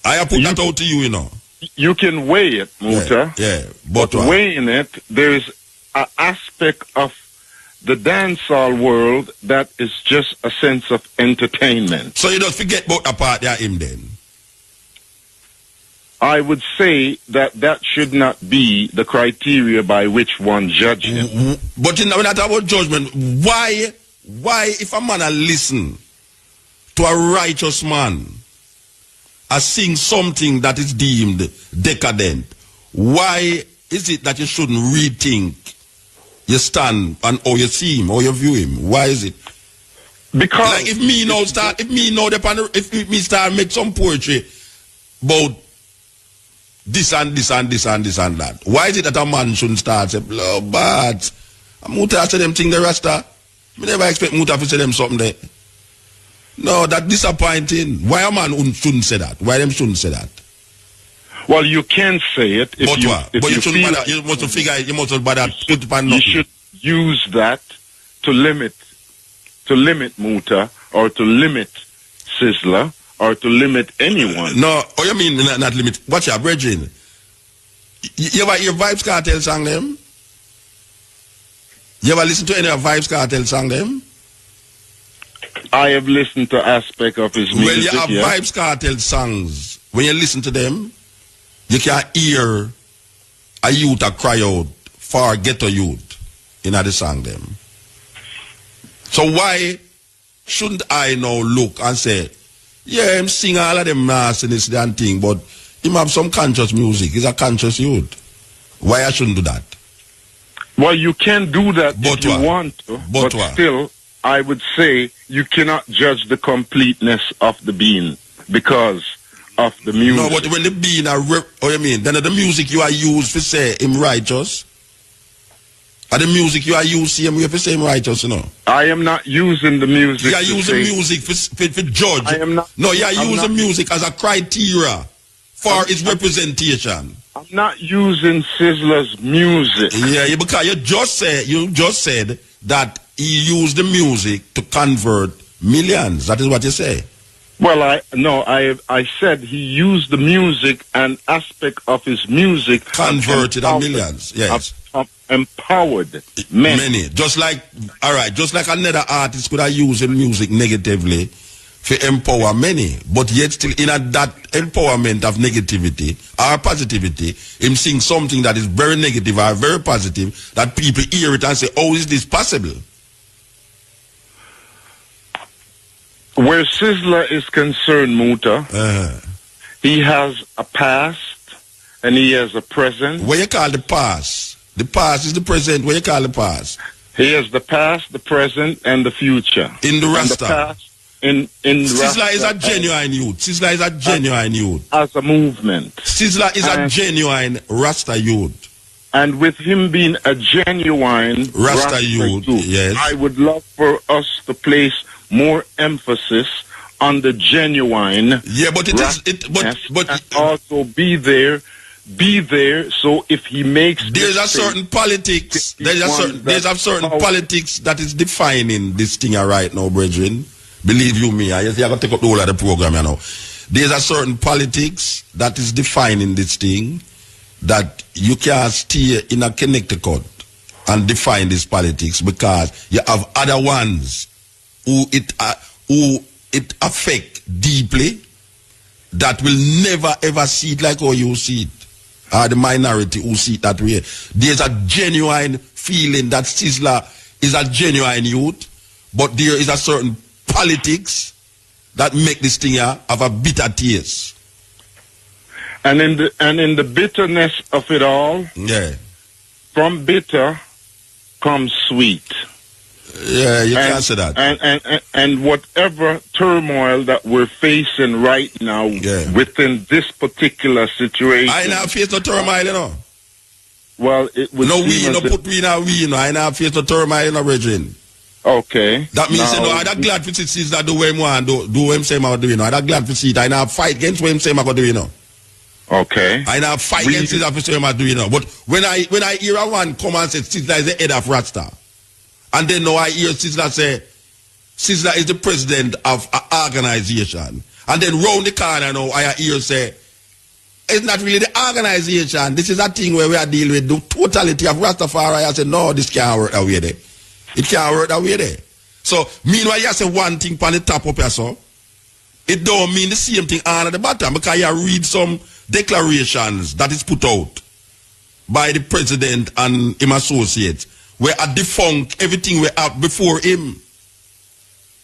I put that out to you, you know. You can weigh it, MUTA. Yeah, but weighing it, there is an aspect of the dancehall world that is just a sense of entertainment. So you don't forget about the part there him then? I would say that should not be the criteria by which one judges him. But when I talk about judgment, why if a man listen to a righteous man sing something that is deemed decadent, why is it that you shouldn't rethink your stand and how you see him, how you view him? Why is it? Because like if me start make some poetry about this and this and this and this and that, why is it that a man shouldn't start say, blood bad? MUTA say them thing the Rasta. I never expect MUTA to say them something there. No, that's disappointing. Why a man shouldn't say that? Why them shouldn't say that? Well, you can say it. If but you, what? If but you, shouldn't bother, you must figure it. You must bother put upon nothing. You should use that to limit MUTA or to limit Sizzla or to limit anyone. No, oh, you mean not limit? Watch your brethren. You ever hear Vibes Cartel song them? You ever listen to any of Vibes Cartel song them? I have listened to aspect of his music. Well, you have Vibes Cartel songs. When you listen to them, you can hear a youth a cry out for ghetto youth in the song them. So why shouldn't I now look and say, yeah, him sing all of them nastiness and thing, but him have some conscious music. He's a conscious youth. Why I shouldn't do that? Well, you can do that if you want to, but still, I would say you cannot judge the completeness of the being because of the music. No, but when the being are, oh, you mean, then the music you are used to say him righteous? Or the music you are used to him, you have to say him righteous, you know? I am not using the music. You are using music for judge. I am not. No, you are using music as a criteria for its representation. I'm not using Sizzla's music. Yeah, because you just said that he used the music to convert millions. That is what you say. Well, I said he used the music and aspect of his music converted a millions. Yes. Empowered many. Just like another artist could have used the music negatively to empower many, but yet still in that empowerment of negativity or positivity, him seeing something that is very negative or very positive, that people hear it and say, how is this possible? Where Sizzler is concerned, MUTA, he has a past and he has a present. What you call the past? The past is the present. What you call the past? He has the past, the present, and the future. In the Rasta. The past, in Sizzler is a genuine youth. Sizzler is a genuine youth. As a movement. Sizzler is a genuine Rasta youth. And with him being a genuine Rasta youth, yes, I would love for us to place more emphasis on the genuine. Yeah, but but also be there. So if he makes there's a certain politics. There's a certain politics that is defining this thing right now, brethren. Believe you me, I just have to take up the whole of the program, you know. There's a certain politics that is defining this thing, that you can't stay in a Connecticut and define this politics, because you have other ones who it affect deeply, that will never ever see it like how you see it. The minority who see it that way. There's a genuine feeling that Sizzler is a genuine youth, but there is a certain politics that make this thing have a bitter taste. And in the bitterness of it all, yeah, from bitter comes sweet. Yeah, you can't say that. And whatever turmoil that we're facing right now within this particular situation, I now face no turmoil, you know. Well, it would no we, no put we now we, you know. I now face no turmoil, you know, Regine. Okay. That means, you know, I'm glad to see that do what him want, do what him say I'm do, you know. I'm glad to see it. I now fight against what him say I'm going to do, you know. Okay. I now fight against it after saying I'm do, you know. But when I hear a one come and say Sizzler is the head of Rasta, and then now I hear Sizzler say Sizzler is the president of an organization, and then round the corner now I hear say it's not really the organization. This is a thing where we are dealing with the totality of Rastafari. I say no, this can't work that way there. It can't work that way there. So meanwhile you say one thing on the top up here, so it don't mean the same thing on the bottom, because you read some declarations that is put out by the president and him associates, where a defunct everything we have before him,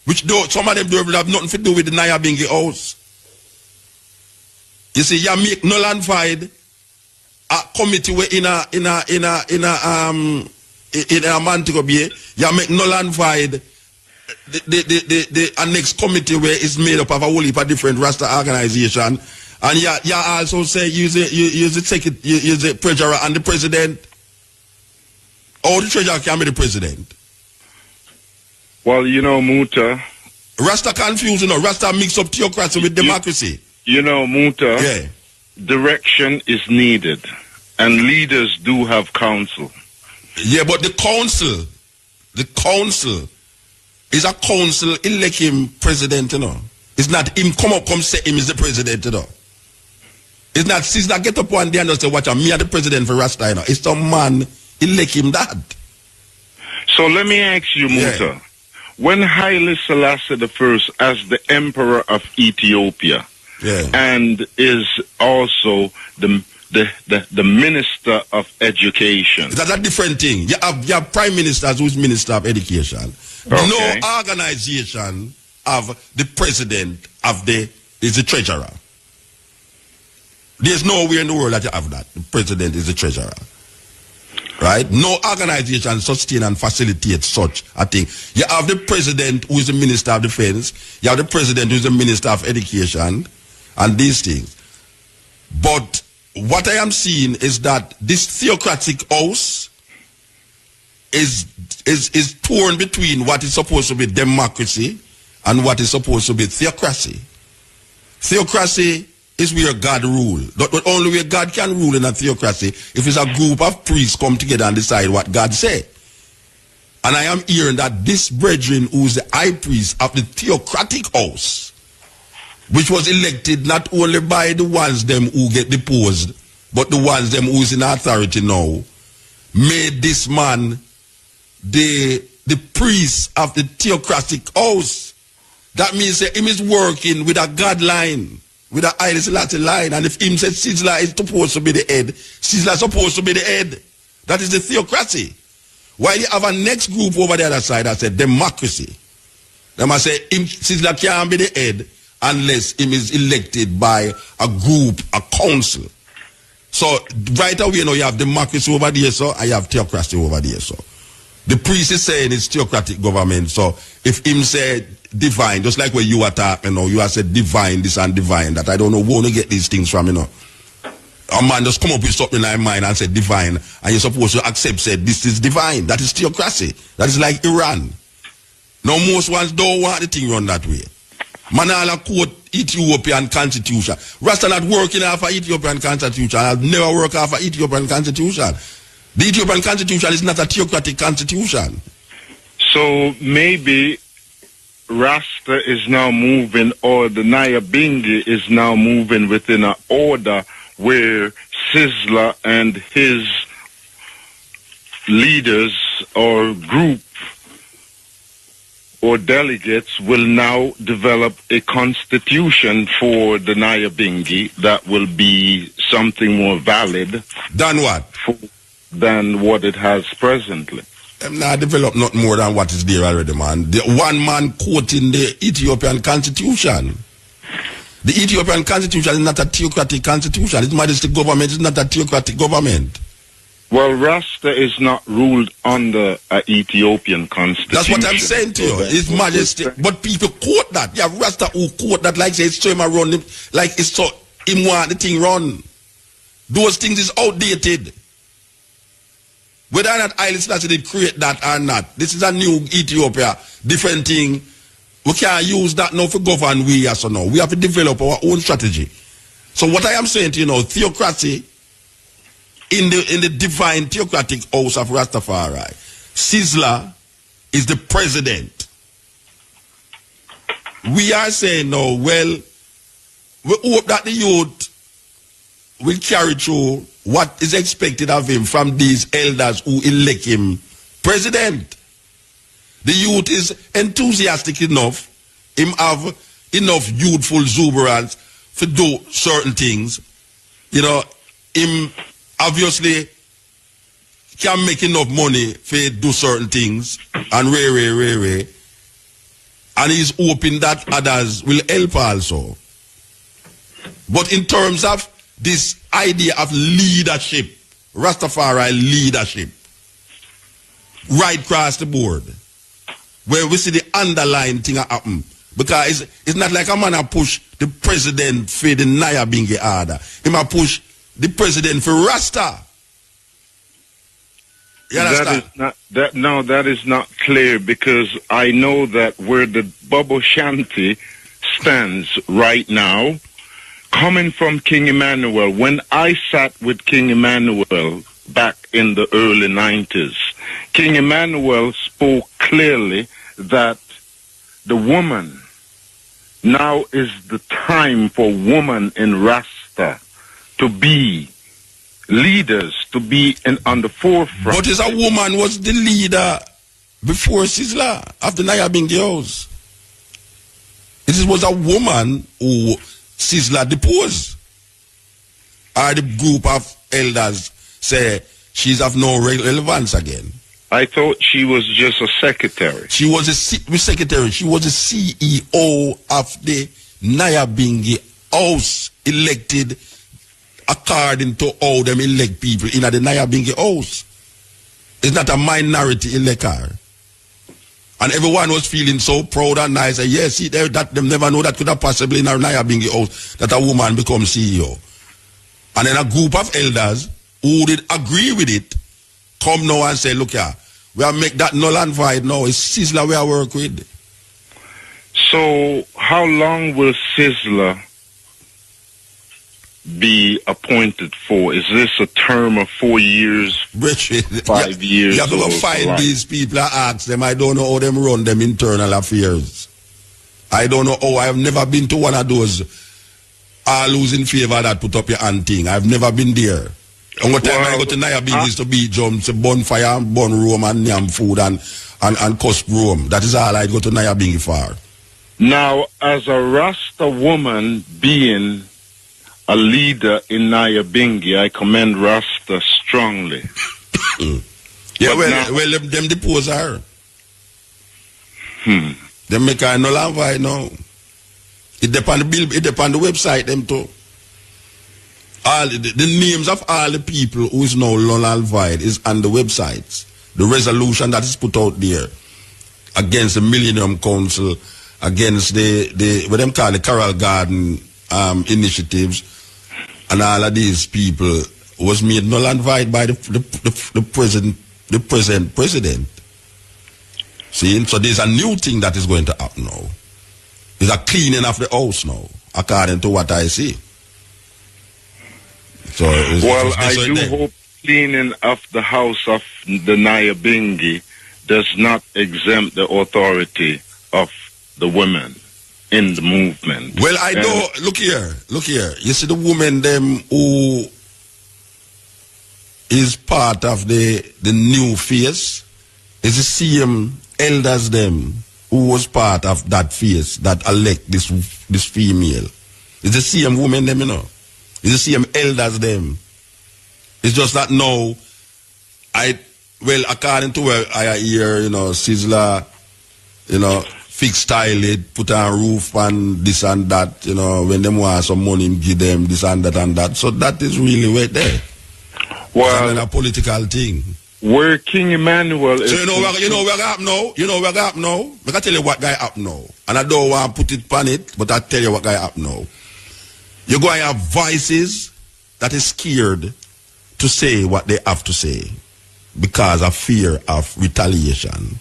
which some of them don't have nothing to do with the Nyabingi house. You see, you make null and void a committee where in a Montego Bay, you make null and void the next committee where it's made up of a whole heap of different Rasta organization, and you also say use the treasurer and the president. Or the treasurer can be the president. Well, you know, MUTA, Rasta confused, you know. Rasta mix up theocracy with democracy. You know, MUTA, direction is needed, and leaders do have counsel. Yeah, but the council is a council elect him president, you know. It's not him come say him is the president, you know. It's not Sizzler get up one day and just say, watch, me are the president for Rasta, you know. It's some man elect him that. So let me ask you, MUTA, when Haile Selassie I, as the emperor of Ethiopia, and is also the minister of education. That's a different thing. You have prime ministers who's minister of education. Okay. No organization of the president is the treasurer. There's nowhere in the world that you have that. The president is the treasurer. Right? No organization sustain and facilitate such a thing. You have the president who is the minister of defense. You have the president who is the minister of education, and these things. But what I am seeing is that this theocratic house is torn between what is supposed to be democracy and what is supposed to be theocracy. Theocracy is where God rules. But only where God can rule in a theocracy if it's a group of priests come together and decide what God say. And I am hearing that this brethren who is the high priest of the theocratic house, which was elected not only by the ones them who get deposed, but the ones them who is in authority now, made this man the priest of the theocratic house. That means him is working with a God line, with a Haile Selassie line. And if him says Sizzla is supposed to be the head, Sizzla is supposed to be the head. That is the theocracy. While you have a next group over the other side that said democracy. They must say Sizzla can't be the head unless him is elected by a group, a council. So right away, you have democracy over there, so I have theocracy over there, so. The priest is saying it's theocratic government, so if him say divine, just like when you attack, you have said divine this and divine that, I don't know where to get these things from, A man just come up with something like mine and say divine, and you're supposed to accept, say this is divine. That is theocracy. That is like Iran. Now most ones don't want the thing run that way. Manala quote Ethiopian constitution. Rasta not working off of Ethiopian constitution. I've never worked off of Ethiopian constitution. The Ethiopian constitution is not a theocratic constitution. So maybe Rasta is now moving, or the Nyabingi is now moving within an order where Sizzla and his leaders or group or delegates will now develop a constitution for the Nyabingi that will be something more valid. Than what? Than what it has presently. I'm not develop not more than what is there already, man. The one man quoting the Ethiopian constitution. The Ethiopian constitution is not a theocratic constitution. It's majestic government. It's not a theocratic government. Well, Rasta is not ruled under an Ethiopian constitution. That's what I'm saying to you. It's majestic. But people quote that. You have Rasta who quote that like say it's so him run him, like it's so him want the thing run. Those things is outdated. Whether or not Haile Selassie did create that or not, this is a new Ethiopia, different thing. We can't use that now for govern we as or no. We have to develop our own strategy. So what I am saying to you, theocracy in the divine theocratic house of Rastafari, Sizzla is the president. We are saying now, well, we hope that the youth will carry through what is expected of him from these elders who elect him president. The youth is enthusiastic enough, him have enough youthful exuberance to do certain things. Him obviously can make enough money to do certain things and and he's hoping that others will help also. But in terms of this idea of leadership, Rastafari leadership, right across the board, where we see the underlying thing happen. Because it's not like a man a push the president for the Nyabingi order. Him a push the president for Rasta. You understand? That is not clear, because I know that where the Bobo Shanti stands right now, coming from King Emmanuel, when I sat with King Emmanuel back in the early 90s, King Emmanuel spoke clearly that the woman, now is the time for women in Rasta to be leaders, to be on the forefront. But is a woman was the leader before Sizzla, after Nyabingi house. It was a woman who Sizzla deposed. Or the group of elders say she's of no relevance again. I thought she was just a secretary. She was a secretary. She was the CEO of the Nyabingi house, elected according to how them elect people in the Nyabingi house. It's not a minority elector. And everyone was feeling so proud and nice. And yes, see, that them never know that could have possibly in our Nyabingi house that a woman becomes CEO. And then a group of elders who did agree with it come now and say, look here, we have make that null and void now. It's Sizzla we are work with. So how long will Sizzla be appointed for? Is this a term of 4 years, 5 years? You have to go find these people and ask them. I don't know how them run them internal affairs. I don't know how. I have never been to one of those all who's in favor that put up your hand thing. I've never been there. And what time I go to Nyabingi is to beat jumps, bonfire, bun room and yam food and cuss room. That is all I go to Nyabingi for. Now, as a Rasta woman being a leader in Nyabingi, I commend Rasta strongly. Yeah, well, them depose her. Them make her null and void now. It depend on the bill, it depend on the website, them too. All the names of all the people who is now null and void is on the websites. The resolution that is put out there against the Millennium Council, against the what them call the Carroll Garden initiatives, and all of these people was made null and void by the present president. See, so there's a new thing that is going to happen now. There's a cleaning of the house now, according to what I see. So I do hope cleaning of the house of the Nyabingi does not exempt the authority of the women in the movement. Well, I know. Look here. You see the women them who is part of the new face is the same elders them who was part of that face that elect this female. It's the same women them, you know. It's the same elders them. It's just that now, according to where I hear, you know, Sizzler, you know, fix style it, put on roof and this and that, you know, when them want some money, give them this and that and that. So that is really right there. Well, it's a political thing. Where King Emmanuel is... So you know where I am now? You know where I am now? I can tell you what guy up now. And I don't want to put it on it, but I tell you what guy up now. You're going to have voices that is scared to say what they have to say because of fear of retaliation.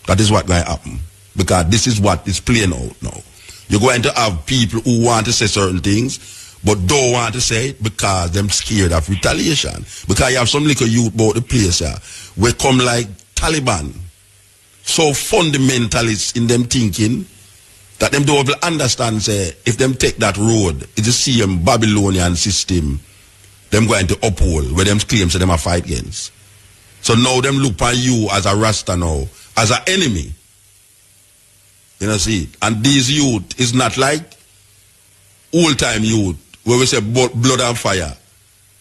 That is what going to happen. Because this is what is playing out now. You're going to have people who want to say certain things, but don't want to say it because they're scared of retaliation. Because you have some little youth about the place here, where come like Taliban, so fundamentalist in them thinking, that them don't understand, say, if them take that road, it's the same Babylonian system, them going to uphold, where them claims that them are fight against. So now them look at you as a Rasta now, as an enemy. You know, see, and these youth is not like old-time youth, where we say blood and fire.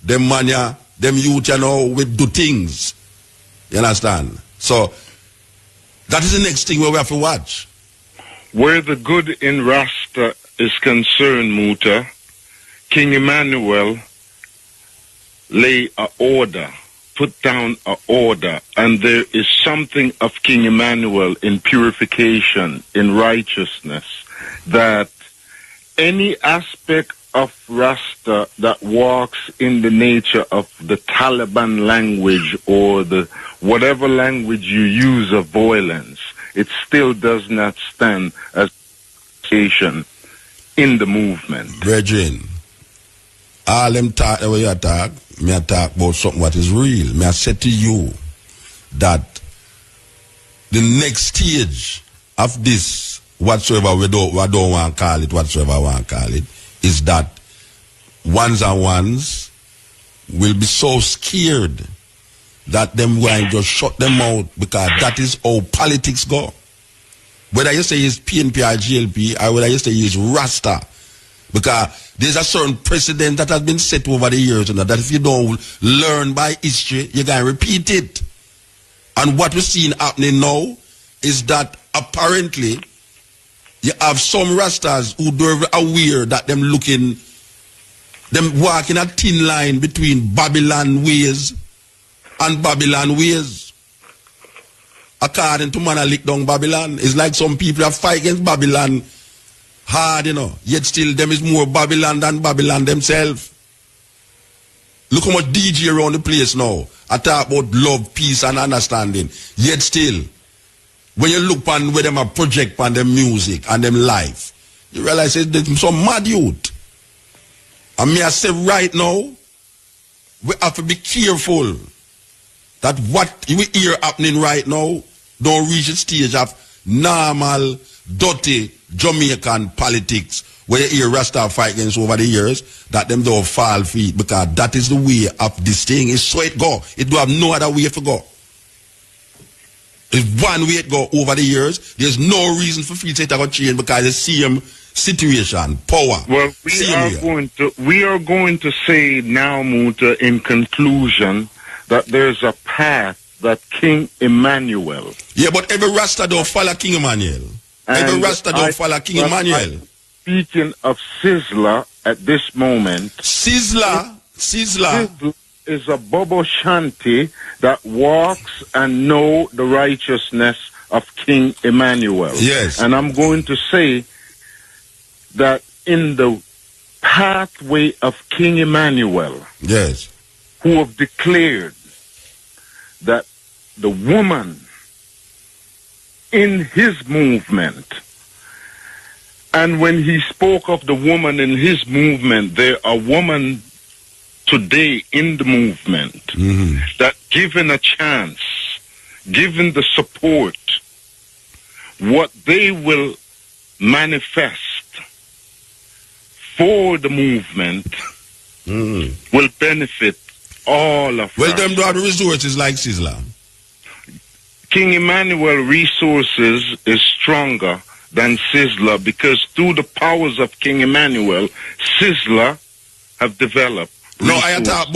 Them mania, them youth, you know, we do things. You understand? So, that is the next thing where we have to watch. Where the good in Rasta is concerned, MUTA, King Emmanuel lay a order, put down a order, and there is something of King Emmanuel in purification, in righteousness, that any aspect of Rasta that walks in the nature of the Taliban language or the whatever language you use of violence, it still does not stand as a in the movement. Brethren, all them talk the way you talk, me I talk about something what is real. Me I say to you that the next stage of this, whatsoever we don't want to call it, whatsoever I want to call it, is that ones and ones will be so scared that them going to just shut them out because that is how politics go. Whether you say it's PNP or JLP, or whether you say it's Rasta, because there's a certain precedent that has been set over the years, that if you don't learn by history, you're going to repeat it. And what we're seeing happening now is that apparently you have some Rastas who are aware that them walking a thin line between Babylon ways and Babylon ways. According to man, I lick down Babylon. It's like some people have fight against Babylon hard, you know. Yet still, them is more Babylon than Babylon themselves. Look how much DJ around the place now. I talk about love, peace, and understanding. Yet still, when you look on where them a project on them music and them life, you realize there's some mad youth. And me I say right now, we have to be careful that what we hear happening right now don't reach the stage of normal, dirty Jamaican politics where you hear Rasta fight against over the years, that them don't fall feet, because that is the way of this thing. It's so it go. It do have no other way to go. If one way it go over the years, there's no reason for free state to go change because the same situation, power. Well, we are going to say now, MUTA, in conclusion, that there's a path that King Emmanuel. Yeah, but every Rasta don't follow King Emmanuel. Every Rasta don't follow King Emmanuel. Speaking of Sizzler at this moment. Sizzler is a Bobo Shanti that walks and know the righteousness of King Emmanuel. Yes. And I'm going to say that in the pathway of King Emmanuel, yes, who have declared that the woman in his movement, and when he spoke of the woman in his movement, there are women today in the movement that given a chance, given the support, what they will manifest for the movement will benefit all of us. Well, them do have resources like Sizzler. King Emmanuel resources is stronger than Sizzler because through the powers of King Emmanuel, Sizzler have developed. No, I talk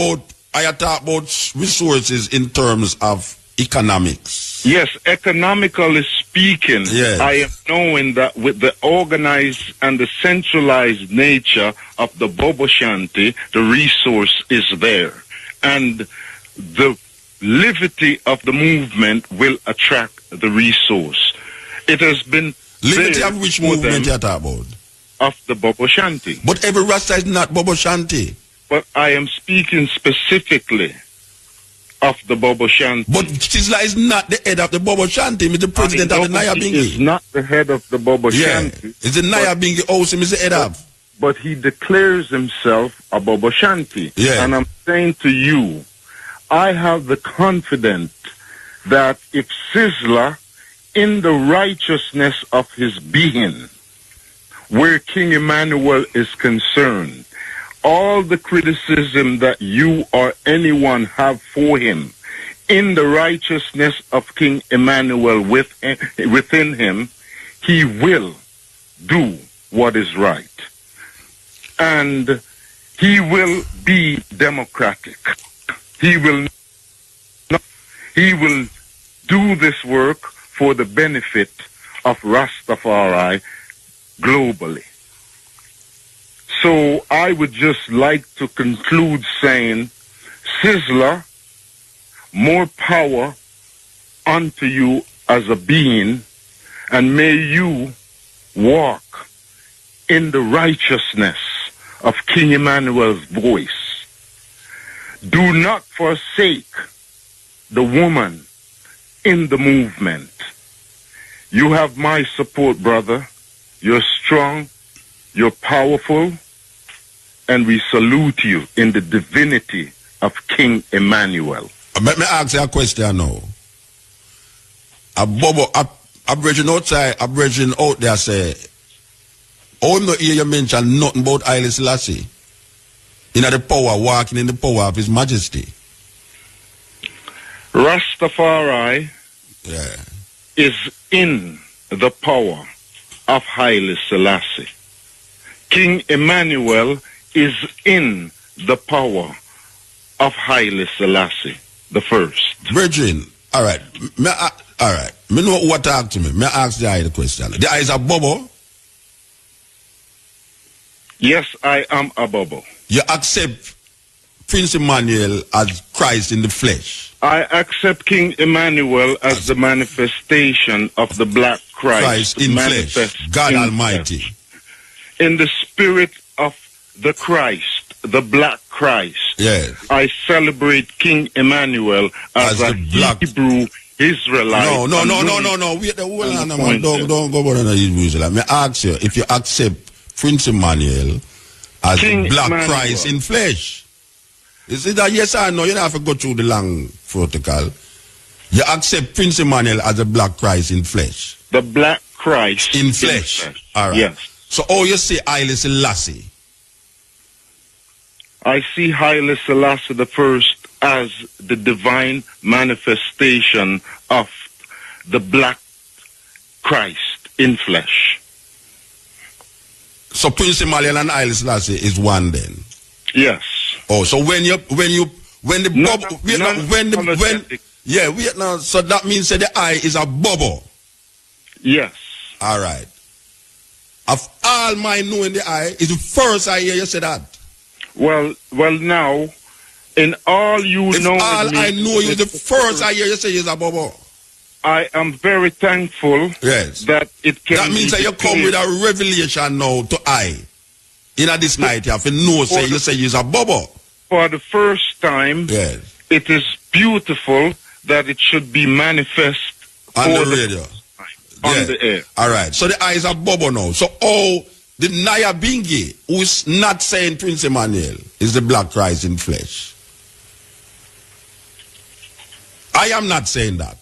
about resources in terms of economics. Yes, economically speaking, yes. I am knowing that with the organized and the centralized nature of the Bobo Shanti, the resource is there. And the liberty of the movement will attract the resource. It has been liberty of which movement you talk about? Of the Bobo Shanti. But every Rasta is not Bobo Shanti. But I am speaking specifically of the Bobo Shanti. But Sizzler is not the head of the Bobo Shanti. He's the president of the Nyabinghi. He is not the head of the Bobo Shanti. It's the Nyabinghi house he's the head of. But he declares himself a Bobo Shanti. Yeah. And I'm saying to you, I have the confidence that if Sizzler, in the righteousness of his being, where King Emmanuel is concerned, all the criticism that you or anyone have for him, in the righteousness of King Emmanuel within him, he will do what is right. And he will be democratic. He will do this work for the benefit of Rastafari globally. So I would just like to conclude saying, Sizzler, more power unto you as a being, and may you walk in the righteousness of King Emmanuel's voice. Do not forsake the woman in the movement. You have my support, brother. You're strong, you're powerful, and we salute you in the divinity of King Emmanuel. Let me ask you a question now. A brethren outside, a brethren out there say, oh, I'm not hear you mention nothing about Haile Selassie. In the power, walking in the power of His Majesty. Rastafari is in the power of Haile Selassie. King Emmanuel is in the power of Haile Selassie the first. Brethren, all right. Me know what talk to me. Me ask the eye the question. The eye is a Bobo? Yes, I am a Bobo. You accept Prince Emmanuel as Christ in the flesh? I accept King Emmanuel as the manifestation of the Black Christ in flesh, God Almighty. In the spirit of the Christ, the Black Christ, yes. I celebrate King Emmanuel as a Hebrew Israelite. No. Wait the whole on, man. Don't go about the Hebrew Israelite. Me ask you, if you accept Prince Emmanuel as King the Black Emmanuel. Christ in flesh, is it that yes or no? You don't have to go through the long protocol. You accept Prince Emmanuel as a Black Christ in flesh. The Black Christ in flesh. All right. Yes. So, you say Haile Selassie? I see Haile Selassie the first as the divine manifestation of the black Christ in flesh. So Prince Emmanuel and Haile Selassie is one then? Yes. Oh, so when so that means that the I is a bubble. Yes. All right. Of all my knowing the I is the first I hear you say that. Well, now, in all you know, all I know you the first I hear you say is a bubble. I am very thankful. Yes. That it can. That means that you come with a revelation now to I. In this night, you have to know, say you say is a bubble. For the first time, yes. It is beautiful that it should be manifest on the radio. On the air. All right. So the eye is a bubble now. So the Naya Bingi, who is not saying Prince Emmanuel, is the black Christ in flesh. I am not saying that.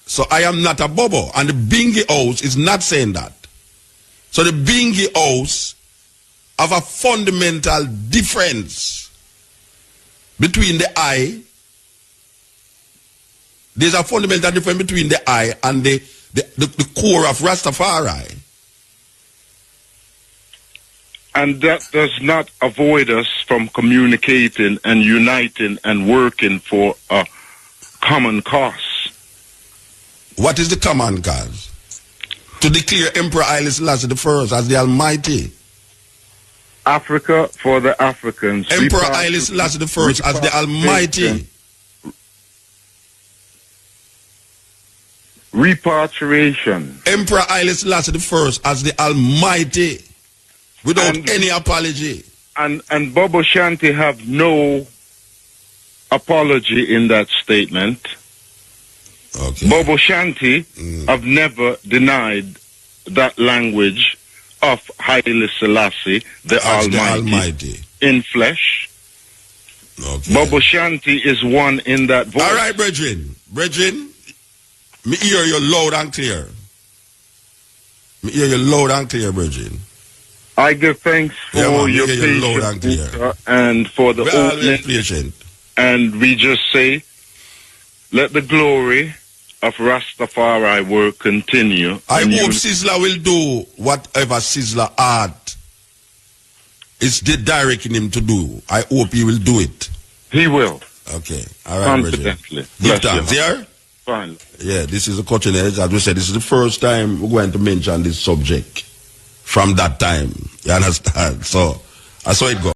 So I am not a bubble. And the Bingi house is not saying that. So the Bingi house have a fundamental difference between the I. There's a fundamental difference between the I and the core of Rastafari. And that does not avoid us from communicating and uniting and working for a common cause. What is the common cause? To declare Emperor Haile Selassie I as the Almighty. Africa for the Africans. Emperor Haile Selassie I as the Almighty. Repatriation. Emperor Haile Selassie I as the Almighty. Without any apology. And Bobo Shanti have no apology in that statement. Okay. Bobo Shanti have never denied that language of Haile Selassie, the Almighty, in flesh. Okay. Bobo Shanti is one in that voice. All right, brethren. Brethren, me hear you loud and clear. Me hear you loud and clear, brethren. I give thanks for your patience and for the opening. And we just say, let the glory of Rastafari work continue. I hope Sizzla will do whatever Sizzla art is directing him to do. I hope he will do it. He will. Okay. All right, confidently. Give thanks. Here? Fine. Yeah, this is a Cutting Edge. As we said, this is the first time we're going to mention this subject from that time. You understand? So, that's how it goes.